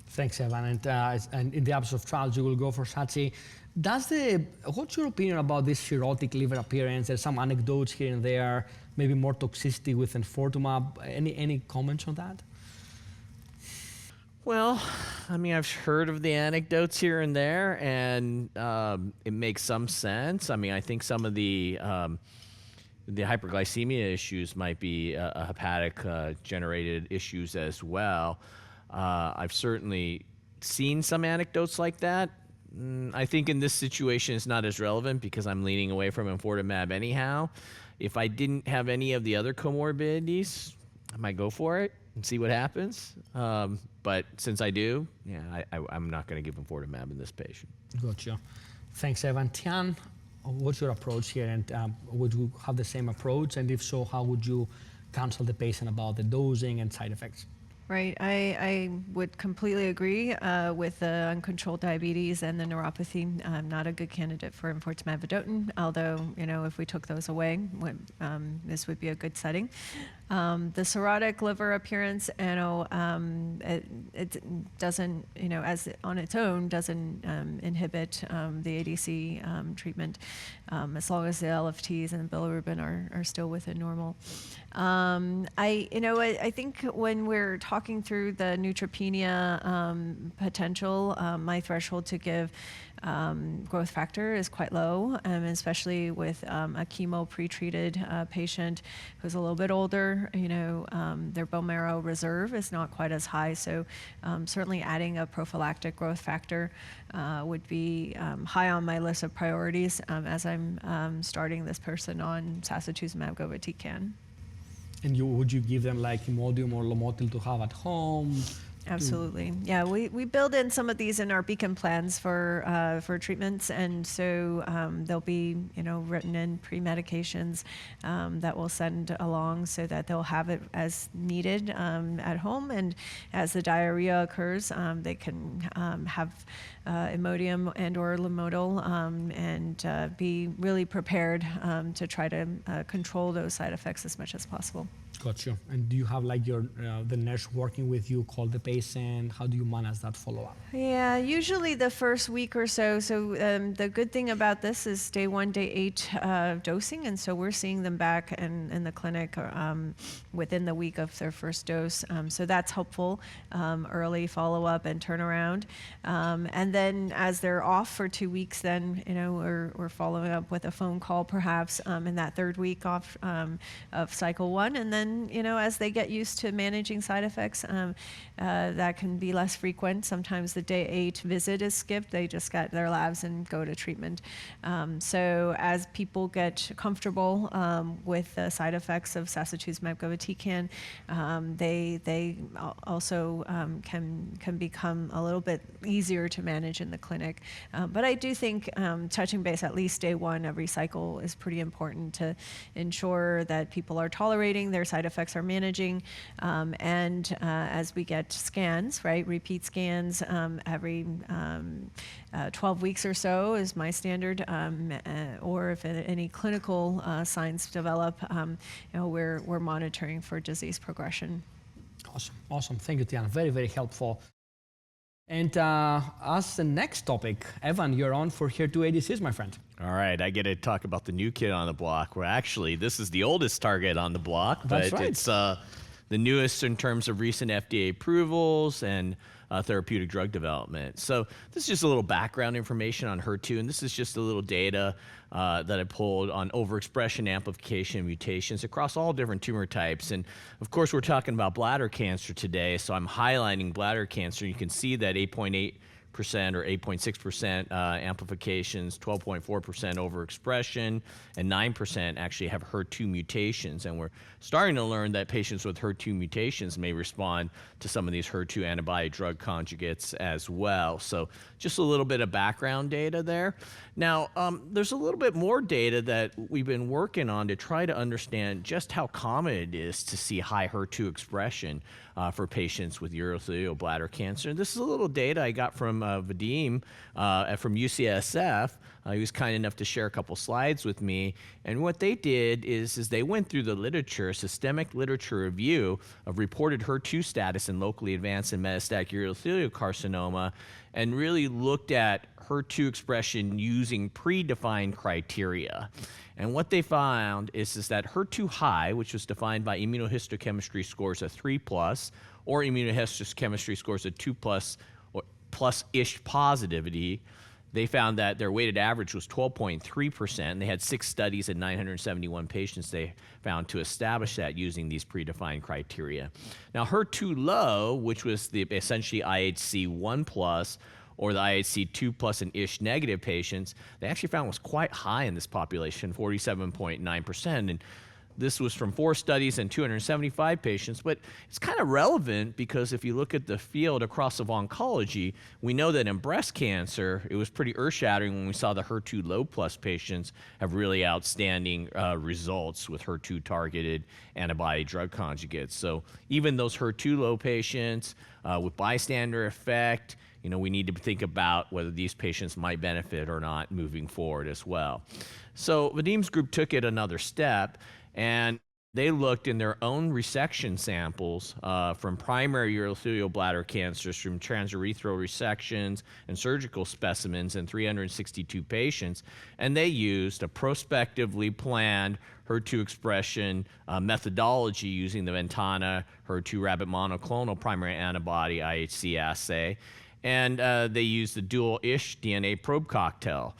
Thanks, Evan. And in the absence of trials, you will go for SATSI. What's your opinion about this cirrhotic liver appearance? There's some anecdotes here and there, maybe more toxicity with enfortumab. Any comments on that? Well, I mean, I've heard of the anecdotes here and there, and it makes some sense. I mean, I think some of the hyperglycemia issues might be hepatic generated issues as well. I've certainly seen some anecdotes like that. I think in this situation it's not as relevant because I'm leaning away from enfortumab anyhow. If I didn't have any of the other comorbidities, I might go for it and see what happens. But since I do, I'm not going to give enfortumab in this patient. Gotcha. Thanks, Evan. Tian, what's your approach here? And would you have the same approach? And if so, how would you counsel the patient about the dosing and side effects? Right. I would completely agree with the uncontrolled diabetes and the neuropathy. Not a good candidate for enfortumab vedotin, although, if we took those away, this would be a good setting. The cirrhotic liver appearance, it doesn't, as on its own, doesn't inhibit the ADC treatment as long as the LFTs and bilirubin are still within normal. I think when we're talking through the neutropenia potential, my threshold to give growth factor is quite low, especially with a chemo pre-treated patient who's a little bit older. Their bone marrow reserve is not quite as high, so certainly adding a prophylactic growth factor would be high on my list of priorities as I'm starting this person on sacituzumab govitecan. And would you give them like Imodium or Lomotil to have at home? Absolutely. Yeah, we build in some of these in our beacon plans for treatments, and so they'll be written in pre-medications that we'll send along so that they'll have it as needed at home, and as the diarrhea occurs, they can have Imodium and or Lomotil and be really prepared to try to control those side effects as much as possible. Gotcha. And do you have like the nurse working with you call the patient? How do you manage that follow-up? Yeah, usually the first week or so. So the good thing about this is day 1, day 8 dosing, and so we're seeing them back in the clinic within the week of their first dose. So that's helpful, early follow-up and turnaround. And then as they're off for 2 weeks, then we're following up with a phone call perhaps in that 3rd week off of cycle 1, and then as they get used to managing side effects, that can be less frequent. Sometimes the day 8 visit is skipped. They just get their labs and go to treatment. So as people get comfortable with the side effects of sacituzumab govitecan, they also can become a little bit easier to manage in the clinic. But I do think touching base at least day 1 every cycle is pretty important to ensure that people are tolerating their side effects, are managing, and as we get scans, right, repeat scans every 12 weeks or so is my standard, or if any clinical signs develop, we're monitoring for disease progression. Awesome. Thank you, Tiana. Very, very helpful. And as the next topic, Evan, you're on for HER2 ADCs, my friend. All right, I get to talk about the new kid on the block. Well, actually, this is the oldest target on the block, but it's the newest in terms of recent FDA approvals and therapeutic drug development. So this is just a little background information on HER2, and this is just a little data that I pulled on overexpression, amplification, and mutations across all different tumor types. And of course, we're talking about bladder cancer today, so I'm highlighting bladder cancer. You can see that 8.8% or 8.6% amplifications, 12.4% overexpression, and 9% actually have HER2 mutations. And we're starting to learn that patients with HER2 mutations may respond to some of these HER2 antibody drug conjugates as well. So just a little bit of background data there. Now, there's a little bit more data that we've been working on to try to understand just how common it is to see high HER2 expression for patients with urothelial bladder cancer. And this is a little data I got from Vadim from UCSF. He was kind enough to share a couple slides with me. And what they did is they went through the literature, systemic literature review of reported HER2 status in locally advanced and metastatic urothelial carcinoma, and really looked at HER2 expression using predefined criteria. And what they found is that HER2 high, which was defined by immunohistochemistry scores of 3+, or immunohistochemistry scores of 2+ or plus-ish positivity, they found that their weighted average was 12.3%. They had 6 studies and 971 patients they found to establish that using these predefined criteria. Now, HER2 low, which was the essentially IHC 1+, or the IHC 2+ and ish negative patients, they actually found was quite high in this population, 47.9%. And this was from 4 studies and 275 patients, but it's kind of relevant because if you look at the field across of oncology, we know that in breast cancer, it was pretty earth-shattering when we saw the HER2 low plus patients have really outstanding results with HER2 targeted antibody drug conjugates. So even those HER2 low patients with bystander effect, we need to think about whether these patients might benefit or not moving forward as well. So Vadim's group took it another step, and they looked in their own resection samples from primary urothelial bladder cancers, from transurethral resections and surgical specimens in 362 patients, and they used a prospectively planned HER2 expression methodology using the Ventana HER2 rabbit monoclonal primary antibody IHC assay, and they used the dual-ish DNA probe cocktail.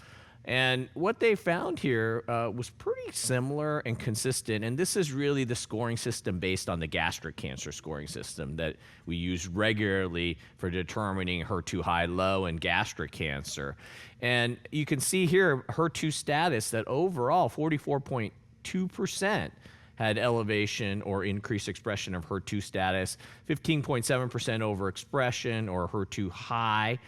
And what they found here was pretty similar and consistent, and this is really the scoring system based on the gastric cancer scoring system that we use regularly for determining HER2 high-low and gastric cancer. And you can see here HER2 status that overall 44.2% had elevation or increased expression of HER2 status, 15.7% overexpression or HER2 high,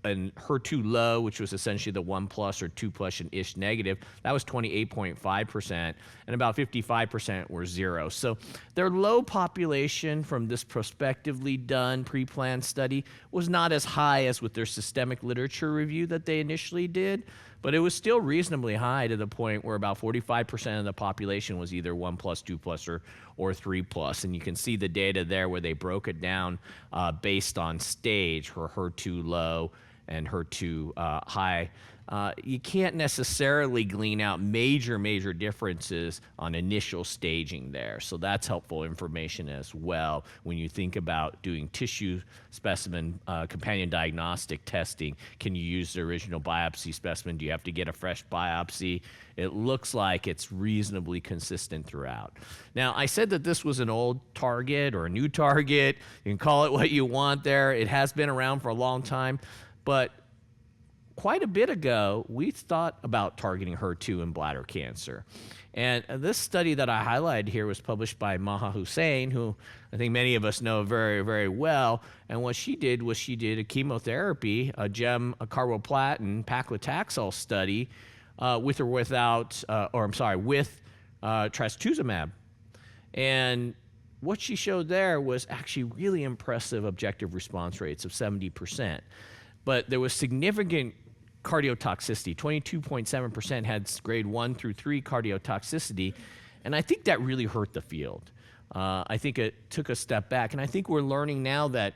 and HER2 low, which was essentially the 1+ or 2+ and ish negative, that was 28.5%, and about 55% were 0. So their low population from this prospectively done pre-planned study was not as high as with their systemic literature review that they initially did, but it was still reasonably high to the point where about 45% of the population was either 1+, 2+, or 3+. And you can see the data there where they broke it down based on stage for HER2 low and HER2 high. You can't necessarily glean out major differences on initial staging there. So that's helpful information as well when you think about doing tissue specimen companion diagnostic testing. Can you use the original biopsy specimen? Do you have to get a fresh biopsy? It looks like it's reasonably consistent throughout. Now, I said that this was an old target or a new target. You can call it what you want there. It has been around for a long time, but quite a bit ago, we thought about targeting HER2 in bladder cancer. And this study that I highlighted here was published by Maha Hussain, who I think many of us know very well. And what she did was she did a chemotherapy, a carboplatin paclitaxel study with or without, with trastuzumab. And what she showed there was actually really impressive objective response rates of 70%. But there was significant cardiotoxicity. 22.7% had grade 1 through 3 cardiotoxicity, and I think that really hurt the field. I think it took a step back, and I think we're learning now that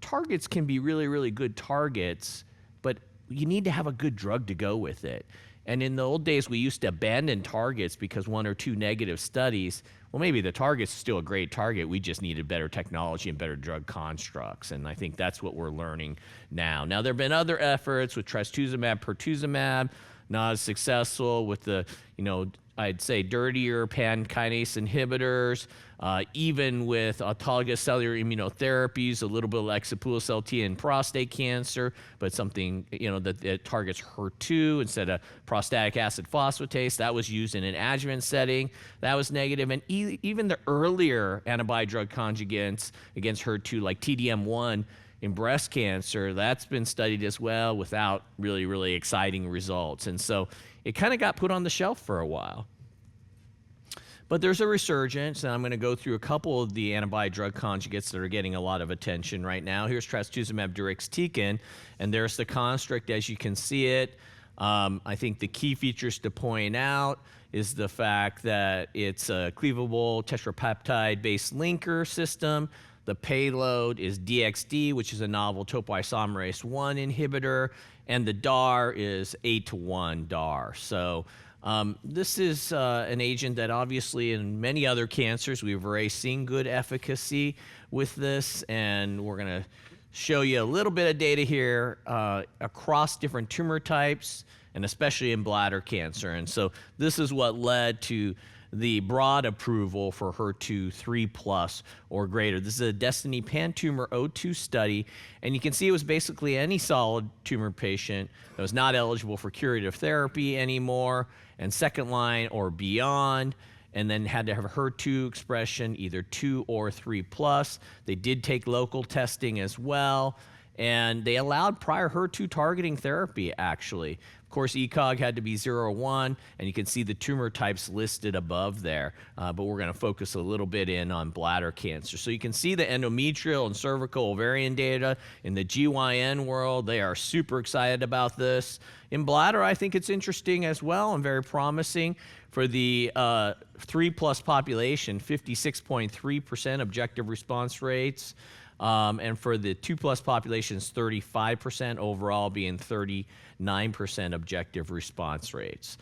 targets can be really good targets, but you need to have a good drug to go with it. And in the old days, we used to abandon targets because 1 or 2 negative studies. Well, maybe the target's still a great target. We just needed better technology and better drug constructs. And I think that's what we're learning now. Now, there have been other efforts with trastuzumab, pertuzumab, not as successful with the, I'd say dirtier pan-kinase inhibitors, even with autologous cellular immunotherapies, a little bit like Xepucel T in prostate cancer, but something that targets HER2 instead of prostatic acid phosphatase. That was used in an adjuvant setting. That was negative. And even the earlier antibody drug conjugates against HER2, like TDM1 in breast cancer, that's been studied as well without really exciting results. And so it kind of got put on the shelf for a while. But there's a resurgence, and I'm going to go through a couple of the antibody drug conjugates that are getting a lot of attention right now. Here's trastuzumab deruxtecan, and there's the construct as you can see it. I think the key features to point out is the fact that it's a cleavable tetrapeptide-based linker system. The payload is DXD, which is a novel topoisomerase 1 inhibitor, and the DAR is 8-to-1 DAR. So this is an agent that obviously in many other cancers we've already seen good efficacy with this, and we're going to show you a little bit of data here across different tumor types, and especially in bladder cancer. And so this is what led to the broad approval for HER2 3+ or greater. This is a Destiny Pan-Tumor O2 study, and you can see it was basically any solid tumor patient that was not eligible for curative therapy anymore, and second line or beyond, and then had to have HER2 expression, either 2 or 3+. They did take local testing as well, and they allowed prior HER2 targeting therapy, actually. Of course, ECOG had to be 0 or 1, and you can see the tumor types listed above there, but we're going to focus a little bit in on bladder cancer. So you can see the endometrial and cervical ovarian data in the GYN world. They are super excited about this. In bladder, I think it's interesting as well and very promising. For the 3+ population, 56.3% objective response rates. And for the 2+ populations, 35%, overall being 39% objective response rates.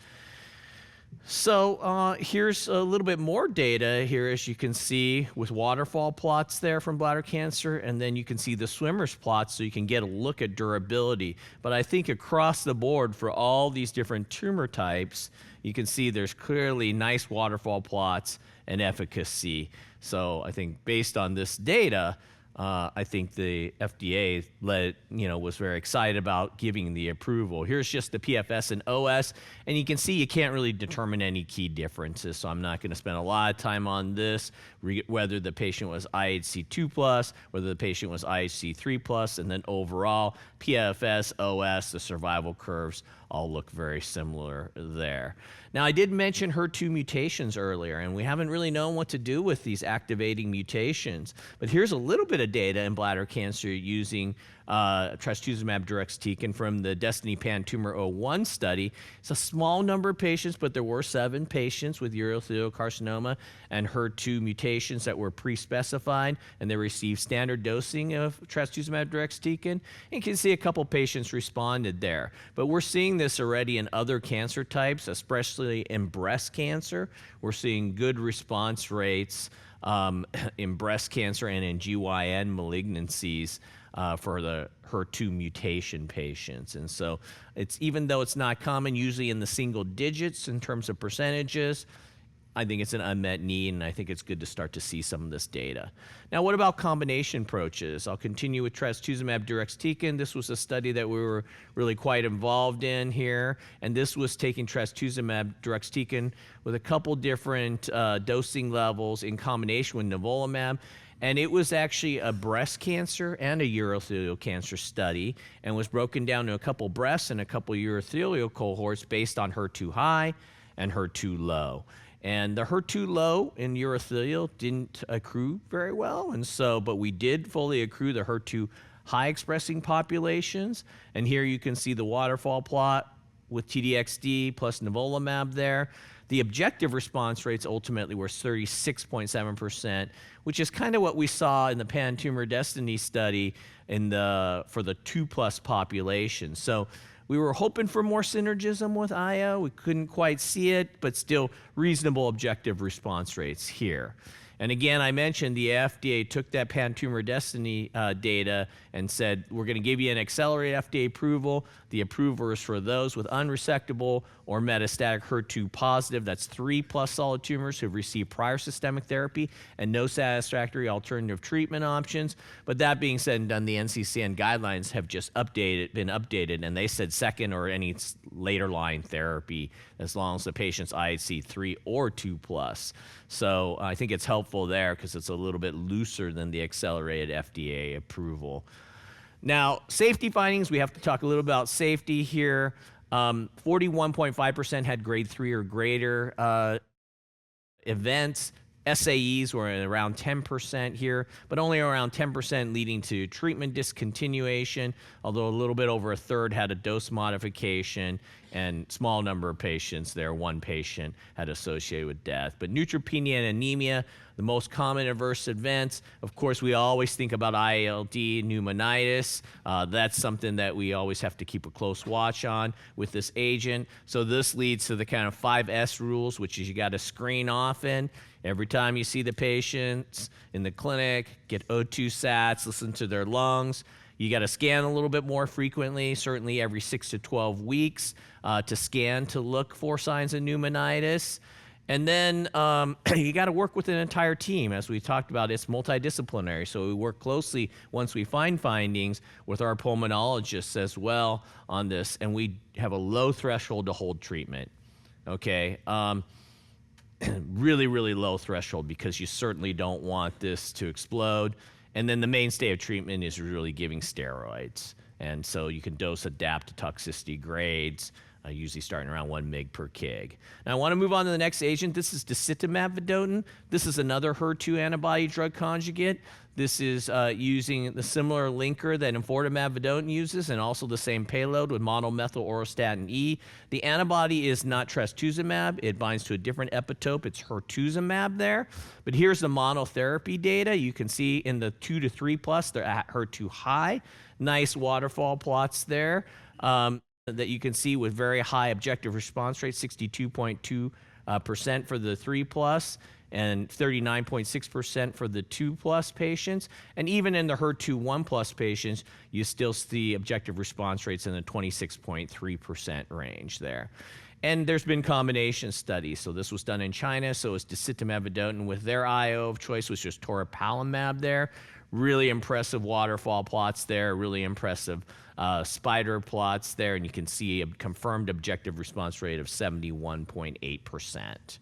So here's a little bit more data here, as you can see, with waterfall plots there from bladder cancer, and then you can see the swimmer's plots so you can get a look at durability. But I think across the board for all these different tumor types, you can see there's clearly nice waterfall plots and efficacy. So I think based on this data, I think the FDA was very excited about giving the approval. Here's just the PFS and OS, and you can see you can't really determine any key differences, so I'm not going to spend a lot of time on this, whether the patient was IHC 2+, whether the patient was IHC 3+, and then overall, PFS, OS, the survival curves all look very similar there. Now, I did mention HER2 mutations earlier, and we haven't really known what to do with these activating mutations. But here's a little bit of data in bladder cancer using trastuzumab deruxtecan from the DESTINY-PanTumor01 study. It's a small number of patients, but there were 7 patients with urothelial carcinoma and HER2 mutations that were pre-specified, and they received standard dosing of trastuzumab deruxtecan. And you can see a couple patients responded there. But we're seeing this already in other cancer types, especially in breast cancer. We're seeing good response rates in breast cancer and in GYN malignancies for the HER2 mutation patients. And so even though it's not common, usually in the single digits in terms of percentages, I think it's an unmet need, and I think it's good to start to see some of this data. Now, what about combination approaches? I'll continue with trastuzumab deruxtecan. This was a study that we were really quite involved in here, and this was taking trastuzumab deruxtecan with a couple different dosing levels in combination with nivolumab. And it was actually a breast cancer and a urothelial cancer study, and was broken down to a couple breast and a couple urothelial cohorts based on HER2 high and HER2 low. And the HER2 low in urothelial didn't accrue very well, but we did fully accrue the HER2 high expressing populations. And here you can see the waterfall plot with TDXD plus nivolumab there. The objective response rates ultimately were 36.7%, which is kind of what we saw in the Pan-Tumor Destiny study for the 2+ population. So we were hoping for more synergism with IO. We couldn't quite see it, but still reasonable objective response rates here. And again, I mentioned the FDA took that Pan-Tumor Destiny data and said, we're going to give you an accelerated FDA approval. The approval is for those with unresectable or metastatic HER2 positive, that's 3+ solid tumors who've received prior systemic therapy and no satisfactory alternative treatment options. But that being said and done, the NCCN guidelines have just been updated, and they said second or any later line therapy as long as the patient's IHC 3 or 2+. So I think it's helpful there because it's a little bit looser than the accelerated FDA approval. Now, safety findings, we have to talk a little about safety here. 41.5% had grade 3 or greater events. SAEs were at around 10% here, but only around 10% leading to treatment discontinuation, although a little bit over a third had a dose modification, and small number of patients there, 1 patient had associated with death. But neutropenia and anemia, the most common adverse events. Of course, we always think about ILD, pneumonitis. That's something that we always have to keep a close watch on with this agent. So this leads to the kind of 5S rules, which is you got to screen often. Every time you see the patients in the clinic, get O2 sats, listen to their lungs. You got to scan a little bit more frequently, certainly every 6 to 12 weeks to scan to look for signs of pneumonitis. And then you got to work with an entire team. As we talked about, it's multidisciplinary. So we work closely once we find findings with our pulmonologists as well on this. And we have a low threshold to hold treatment. Okay. Really, really low threshold because you certainly don't want this to explode. And then the mainstay of treatment is really giving steroids. And so you can dose adapt to toxicity grades usually starting around 1 mg per kg. Now I want to move on to the next agent. This is disitamab vedotin. This is another HER2 antibody drug conjugate. This is using the similar linker that enfortumab vedotin uses, and also the same payload with monomethyl auristatin E. The antibody is not trastuzumab. It binds to a different epitope. It's HER2zumab there. But here's the monotherapy data. You can see in the 2 to 3 plus, they're at HER2 high. Nice waterfall plots there that you can see with very high objective response rate, 62.2% for the 3 plus. And 39.6% for the 2 plus patients. And even in the HER2 1 plus patients, you still see objective response rates in the 26.3% range there. And there's been combination studies. So this was done in China. So it's disitamab vedotin with their IO of choice, which was toripalimab there. Really impressive waterfall plots there, really impressive spider plots there. And you can see a confirmed objective response rate of 71.8%.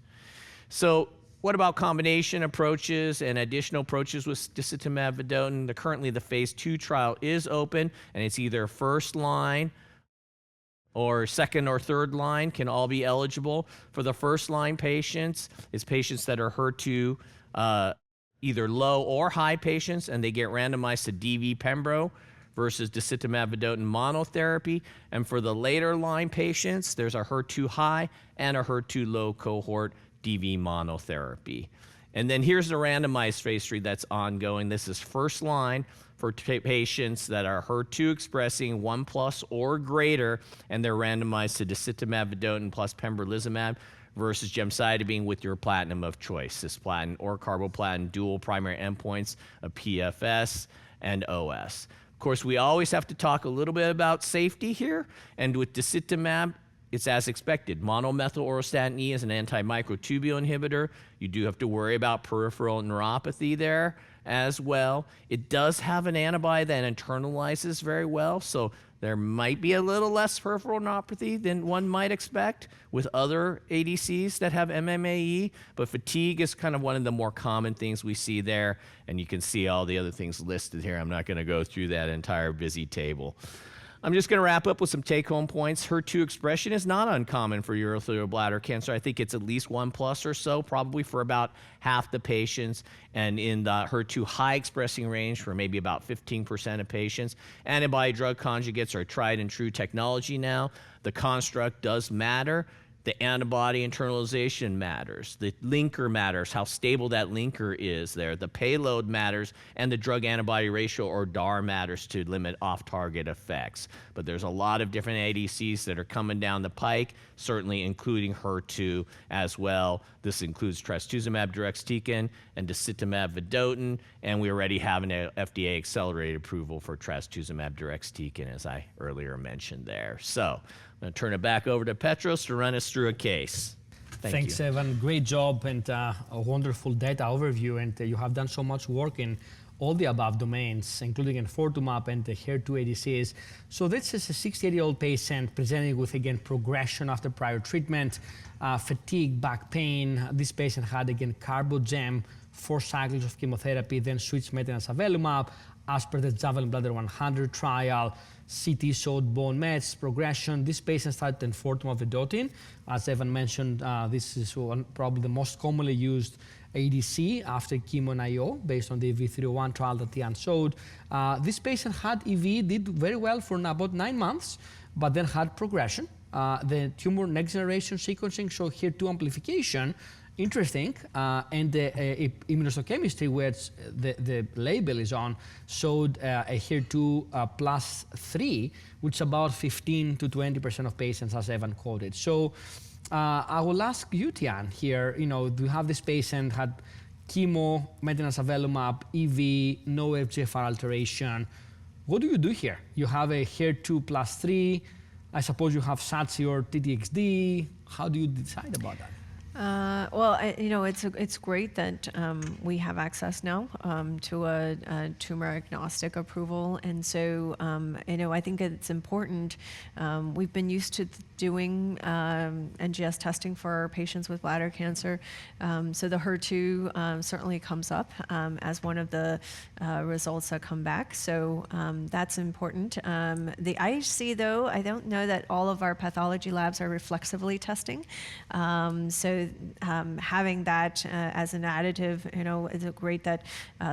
So what about combination approaches and additional approaches with disitamab vedotin? Currently, the phase 2 trial is open, and it's either first line or second or third line can all be eligible. For the first line patients, it's patients that are HER2 either low or high patients, and they get randomized to DV pembro versus disitamab vedotin monotherapy. And for the later line patients, there's a HER2 high and a HER2 low cohort DV monotherapy. And then here's the randomized phase 3 that's ongoing. This is first line for patients that are HER2 expressing 1 plus or greater, and they're randomized to disitamab vedotin plus pembrolizumab versus gemcitabine with your platinum of choice, cisplatin or carboplatin, dual primary endpoints of PFS and OS. Of course, we always have to talk a little bit about safety here, and with disitamab, it's as expected. Monomethyl auristatin E is an antimicrotubule inhibitor. You do have to worry about peripheral neuropathy there as well. It does have an antibody that internalizes very well, so there might be a little less peripheral neuropathy than one might expect with other ADCs that have MMAE, but fatigue is kind of one of the more common things we see there, and you can see all the other things listed here. I'm not going to go through that entire busy table. I'm just going to wrap up with some take-home points. HER2 expression is not uncommon for urothelial bladder cancer. I think it's at least 1 plus or so, probably for about half the patients, and in the HER2 high expressing range for maybe about 15% of patients. Antibody drug conjugates are tried and true technology now. The construct does matter. The antibody internalization matters. The linker matters, how stable that linker is there. The payload matters, and the drug-antibody ratio, or DAR, matters to limit off-target effects. But there's a lot of different ADCs that are coming down the pike, certainly including HER2 as well. This includes trastuzumab deruxtecan and disitamab vedotin, and we already have an FDA accelerated approval for trastuzumab deruxtecan, as I earlier mentioned there. So I'm going to turn it back over to Petros to run us through a case. Thanks, you. Evan. Great job and a wonderful data overview. And you have done so much work in all the above domains, including enfortumab and the HER2 ADCs. So this is a 68-year-old patient presenting with, again, progression after prior treatment, fatigue, back pain. This patient had, again, carbogem, 4 cycles of chemotherapy, then switched maintenance avelumab as per the Javelin Bladder 100 trial. CT showed bone mets, progression. This patient started enfortumab vedotin. As Evan mentioned, this is probably the most commonly used ADC after chemo and IO, based on the EV301 trial that Ian showed. This patient had EV, did very well for about 9 months, but then had progression. The tumor next generation sequencing showed HER2 amplification. Interesting, and the immunohistochemistry, which the label is on, showed a HER2 plus 3, which is about 15 to 20% of patients, as Evan quoted. So I will ask you, Tian, here, do you have this patient, had chemo, maintenance avelumab, EV, no FGFR alteration. What do you do here? You have a HER2 plus 3. I suppose you have SATSI or TTXD. How do you decide about that? It's great that we have access now to a tumor agnostic approval, and so I think it's important. We've been used to doing NGS testing for our patients with bladder cancer, so the HER2 certainly comes up as one of the results that come back. So that's important. The IHC, though, I don't know that all of our pathology labs are reflexively testing. So having that as an additive, is great that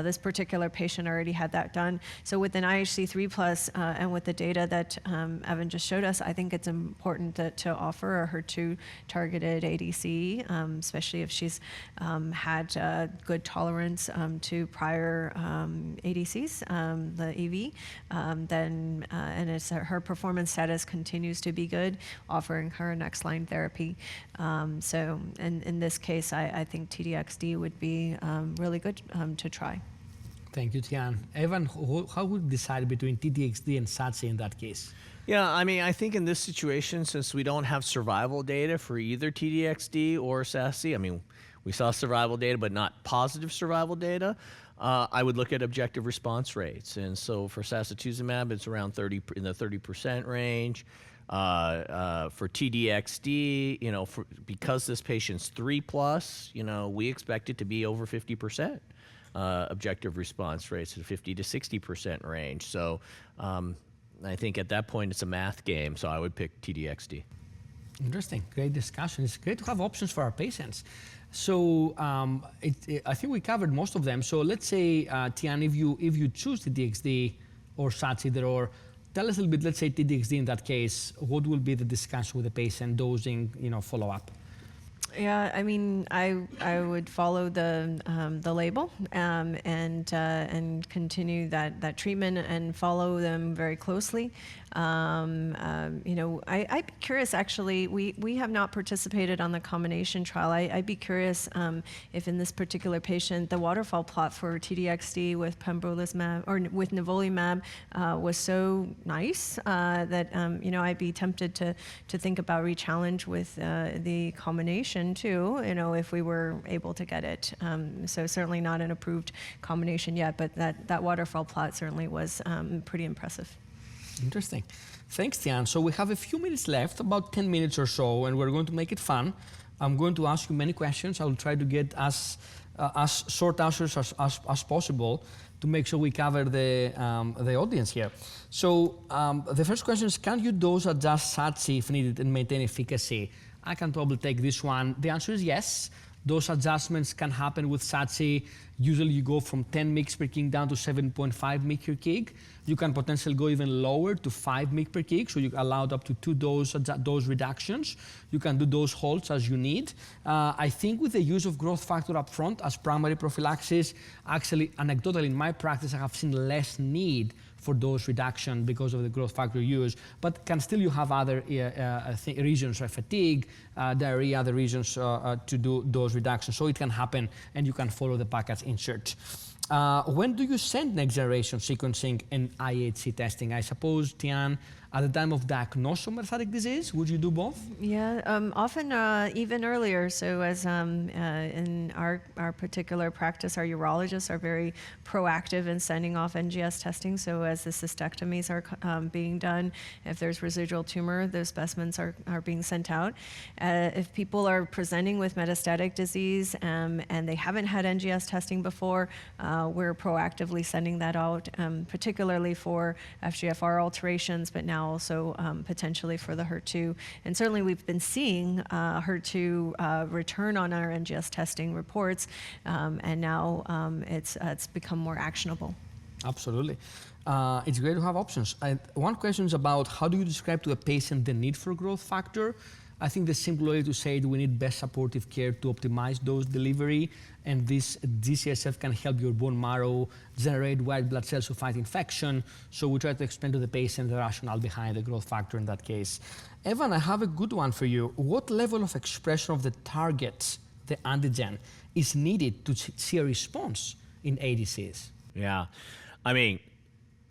this particular patient already had that done. So with an IHC 3+ and with the data that Evan just showed us, I think it's important to offer a HER2 targeted ADC, especially if she's had good tolerance to prior ADCs, the EV, then and it's her performance status continues to be good, offering her next line therapy. So in this case, I think TDXD would be really good to try. Thank you, Tian. Evan, how would you decide between TDXD and SATSI in that case? Yeah, I mean, I think in this situation, since we don't have survival data for either TDXD or SASI, I mean, we saw survival data, but not positive survival data, I would look at objective response rates. And so for sacituzumab, it's around 30% range. For TDXD, because this patient's 3+, we expect it to be over 50% objective response rates at 50 to 60% range. So I think at that point it's a math game. So I would pick TDXD. Interesting, great discussion. It's great to have options for our patients. So I think we covered most of them. So let's say, Tian, if you choose TDXD or SATS either or, tell us a little bit, let's say TDXD in that case, what will be the discussion with the patient, dosing, follow-up? Yeah, I mean, I would follow the label and continue that treatment and follow them very closely. I'd be curious, actually, we have not participated on the combination trial. I'd be curious if in this particular patient, the waterfall plot for TDXD with pembrolizumab or with nivolumab was so nice that, I'd be tempted to think about re-challenge with the combination too, if we were able to get it. So certainly not an approved combination yet, but that waterfall plot certainly was pretty impressive. Interesting. Thanks, Tian. So we have a few minutes left, about 10 minutes or so, and we're going to make it fun. I'm going to ask you many questions. I will try to get as short answers as possible to make sure we cover the audience here. So the first question is, can you dose adjust SATSI if needed and maintain efficacy? I can probably take this one. The answer is yes. Those adjustments can happen with SATSI. Usually you go from 10 mg per kg down to 7.5 mg per kg. You can potentially go even lower to 5 mg per kg, so you allowed up to 2 dose reductions. You can do dose holds as you need. I think with the use of growth factor up front as primary prophylaxis, actually anecdotally in my practice, I have seen less need for dose reduction because of the growth factor use, but can still you have other reasons like fatigue, diarrhea, other reasons to do dose reduction. So it can happen and you can follow the package insert. When do you send next generation sequencing and IHC testing? I suppose, Tian, at the time of diagnosis of metastatic disease, would you do both? Yeah, often even earlier. So as in our particular practice, our urologists are very proactive in sending off NGS testing. So as the cystectomies are being done, if there's residual tumor, those specimens are being sent out. If people are presenting with metastatic disease and they haven't had NGS testing before, we're proactively sending that out, particularly for FGFR alterations, but now also potentially for the HER2. And certainly we've been seeing HER2 return on our NGS testing reports, and now it's become more actionable. Absolutely. It's great to have options. One question is about how do you describe to a patient the need for growth factor? I think the simple way to say it, we need best supportive care to optimize dose delivery, and this GCSF can help your bone marrow generate white blood cells to fight infection. So we try to explain to the patient the rationale behind the growth factor in that case. Evan, I have a good one for you. What level of expression of the target, the antigen, is needed to see a response in ADCs? Yeah, I mean,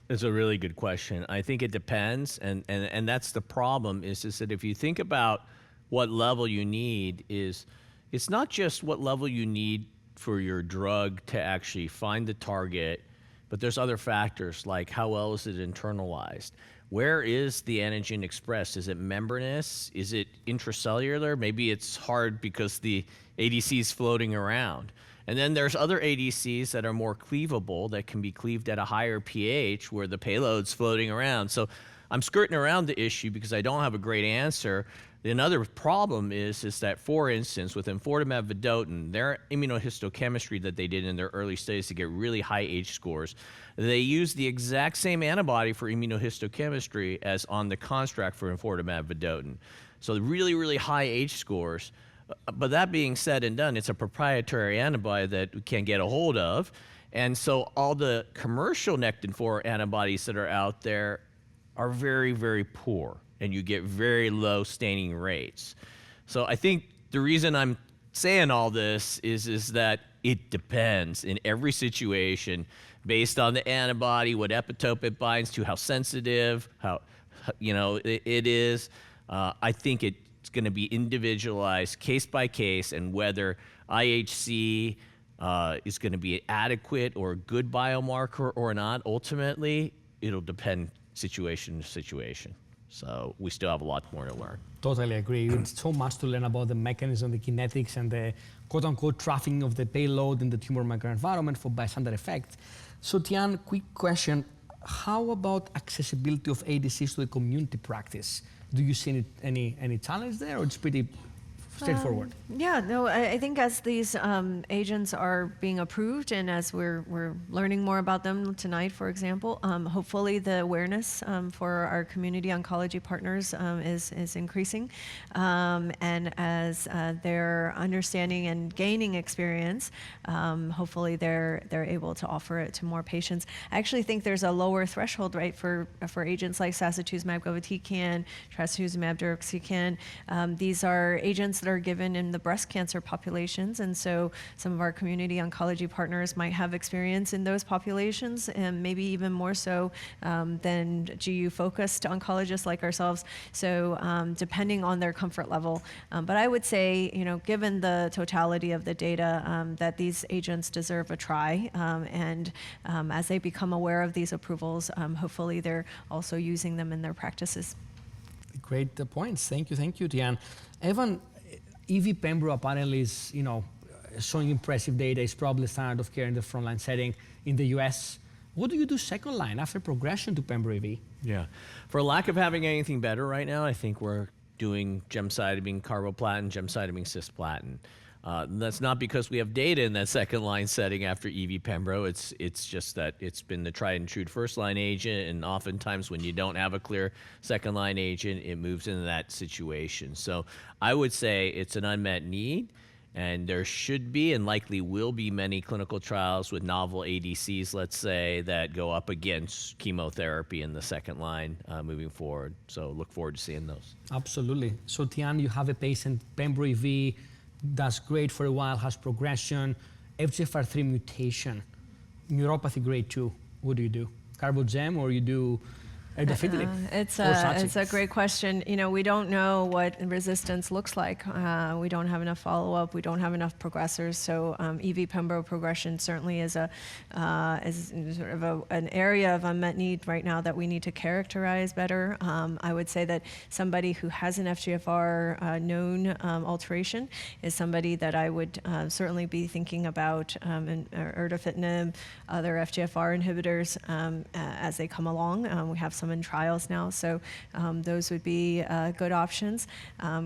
it's a really good question. I think it depends, and that's the problem is that if you think about what level you need is, it's not just what level you need for your drug to actually find the target, but there's other factors like how well is it internalized? Where is the antigen expressed? Is it membranous? Is it intracellular? Maybe it's hard because the ADC is floating around. And then there's other ADCs that are more cleavable that can be cleaved at a higher pH where the payload's floating around. So I'm skirting around the issue because I don't have a great answer. Another problem is that, for instance, with enfortumab vedotin, their immunohistochemistry that they did in their early studies to get really high H scores, they used the exact same antibody for immunohistochemistry as on the construct for enfortumab vedotin. So really, really high H scores. But that being said and done, it's a proprietary antibody that we can't get a hold of. And so all the commercial Nectin-4 antibodies that are out there are very, very poor, and you get very low staining rates. So I think the reason I'm saying all this is that it depends in every situation based on the antibody, what epitope it binds to, how sensitive, how it is. I think it's going to be individualized case by case, and whether IHC is going to be adequate or a good biomarker or not, ultimately, it'll depend situation to situation. So we still have a lot more to learn. Totally agree. It's so much to learn about the mechanism, the kinetics, and the quote-unquote trafficking of the payload in the tumor microenvironment for bystander effect. So Tian, quick question. How about accessibility of ADCs to the community practice? Do you see any challenge there, or it's pretty straightforward? I think as these agents are being approved and as we're learning more about them tonight, for example, hopefully the awareness for our community oncology partners is increasing. And as they're understanding and gaining experience, hopefully they're able to offer it to more patients. I actually think there's a lower threshold, right, for agents like sacituzumab govitecan, trastuzumab deruxtecan. These are agents that are given in the breast cancer populations, and so some of our community oncology partners might have experience in those populations, and maybe even more so than GU-focused oncologists like ourselves. So depending on their comfort level, but I would say, given the totality of the data, that these agents deserve a try, and as they become aware of these approvals, hopefully they're also using them in their practices. Great points. Thank you, Tian. Evan, EV Pembro apparently is, showing impressive data. It's probably standard of care in the frontline setting in the US. What do you do second line after progression to Pembro EV? Yeah. For lack of having anything better right now, I think we're doing gemcitabine, carboplatin, gemcitabine, cisplatin. That's not because we have data in that second line setting after EV Pembro. It's just that it's been the tried and true first line agent, and oftentimes when you don't have a clear second line agent, it moves into that situation. So I would say it's an unmet need, and there should be and likely will be many clinical trials with novel ADCs, let's say, that go up against chemotherapy in the second line moving forward. So look forward to seeing those. Absolutely. So Tian, you have a patient, Pembro EV, does great for a while, has progression, FGFR3 mutation, neuropathy grade 2. What do you do? Carbogem, or you do erdafitinib? It's a great question. We don't know what resistance looks like. We don't have enough follow-up. We don't have enough progressors. So EV Pembro progression certainly is sort of an area of unmet need right now that we need to characterize better. I would say that somebody who has an FGFR known alteration is somebody that I would certainly be thinking about erdafitinib, other FGFR inhibitors as they come along. We have some in trials now, so those would be good options.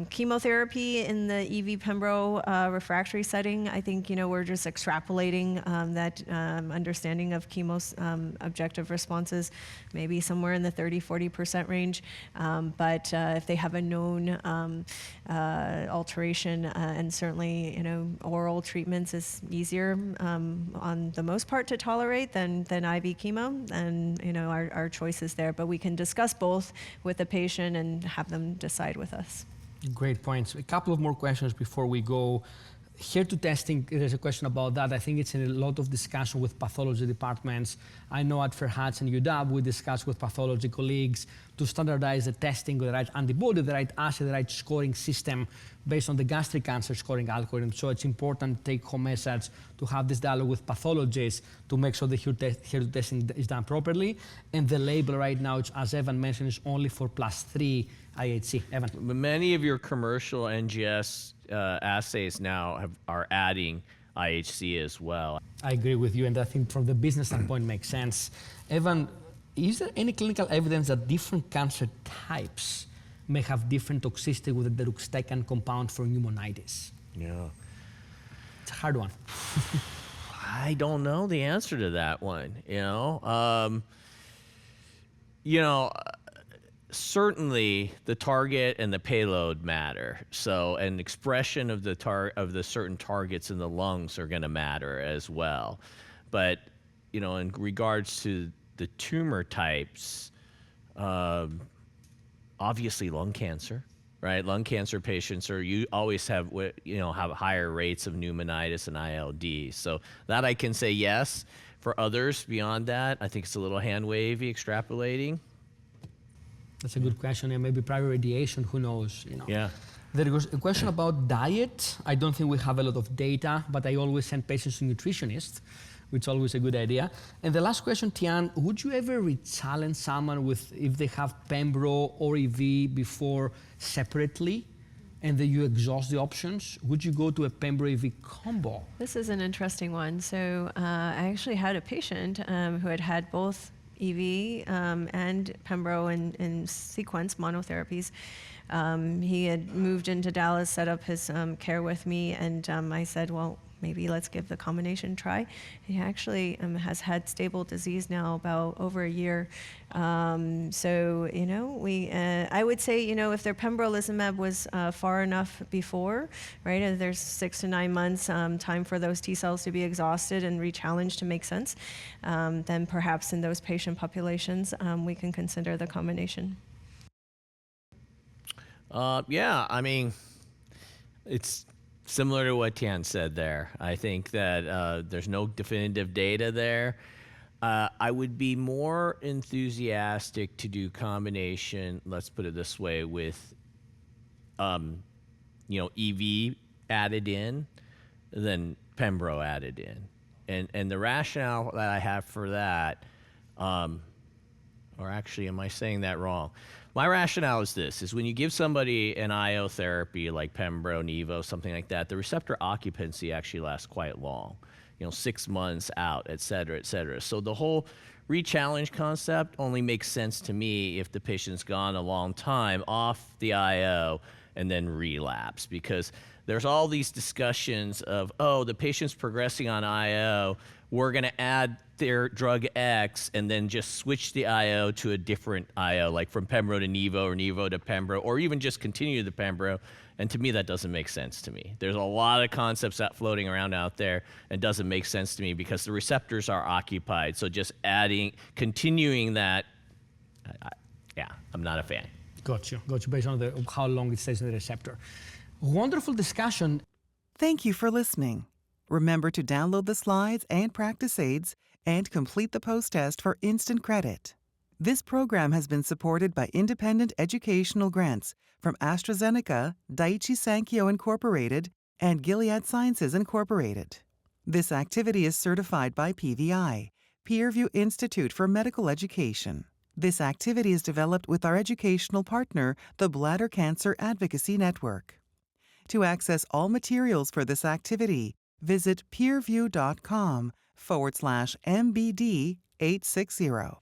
Chemotherapy in the EV Pembro refractory setting, I think we're just extrapolating that understanding of chemo's objective responses, maybe somewhere in the 30-40% range. But if they have a known alteration, and certainly oral treatments is easier on the most part to tolerate than IV chemo, and our choice is there. But we can discuss both with the patient and have them decide with us. Great points. A couple of more questions before we go. HER2 testing, there's a question about that. I think it's in a lot of discussion with pathology departments. I know at Ferhatz and UW, we discuss with pathology colleagues to standardize the testing with the right antibody, the right assay, the right scoring system based on the gastric cancer scoring algorithm. So it's important to take home message to have this dialogue with pathologists to make sure the HER2 testing is done properly. And the label right now, as Evan mentioned, is only for +3 IHC. Evan. Many of your commercial NGS assays now are adding IHC as well. I agree with you, and I think from the business standpoint makes sense. Evan, is there any clinical evidence that different cancer types may have different toxicity with the deruxtecan compound for pneumonitis? Yeah. It's a hard one. I don't know the answer to that one. Certainly the target and the payload matter. So, and expression of the certain targets in the lungs are going to matter as well. But, in regards to the tumor types, obviously lung cancer, right? Lung cancer patients you always have higher rates of pneumonitis and ILD. So that I can say yes. For others beyond that, I think it's a little hand wavy extrapolating. That's a good question. And maybe prior radiation, who knows? Yeah. There was a question about diet. I don't think we have a lot of data, but I always send patients to nutritionists, which is always a good idea. And the last question, Tian, would you ever re-challenge someone if they have Pembro or EV before separately, and then you exhaust the options? Would you go to a Pembro EV combo? This is an interesting one. So I actually had a patient who had both EV and Pembro in sequence monotherapies. He had moved into Dallas, set up his care with me, and I said, well, maybe let's give the combination try. He actually has had stable disease now about over a year. So, I would say, if their pembrolizumab was far enough before, right, there's 6 to 9 months time for those T cells to be exhausted and re-challenged to make sense, then perhaps in those patient populations, we can consider the combination. It's similar to what Tian said there. I think that there's no definitive data there. I would be more enthusiastic to do combination, let's put it this way, with EV added in than Pembro added in. And the rationale that I have for that, or actually, am I saying that wrong? My rationale is this, is when you give somebody an IO therapy like Pembro, Nivo, something like that, the receptor occupancy actually lasts quite long, 6 months out, et cetera, et cetera. So the whole re-challenge concept only makes sense to me if the patient's gone a long time off the IO and then relapse, because there's all these discussions of, the patient's progressing on IO, we're going to add their drug X and then just switch the IO to a different IO, like from Pembro to Nivo or Nivo to Pembro, or even just continue the Pembro. And to me, that doesn't make sense to me. There's a lot of concepts floating around out there, and doesn't make sense to me because the receptors are occupied. So just continuing that, I'm not a fan. Got you, based on how long it stays in the receptor. Wonderful discussion. Thank you for listening. Remember to download the slides and practice aids and complete the post-test for instant credit. This program has been supported by independent educational grants from AstraZeneca, Daiichi Sankyo Incorporated, and Gilead Sciences Incorporated. This activity is certified by PVI, PeerView Institute for Medical Education. This activity is developed with our educational partner, the Bladder Cancer Advocacy Network. To access all materials for this activity, visit peerview.com/MBD860.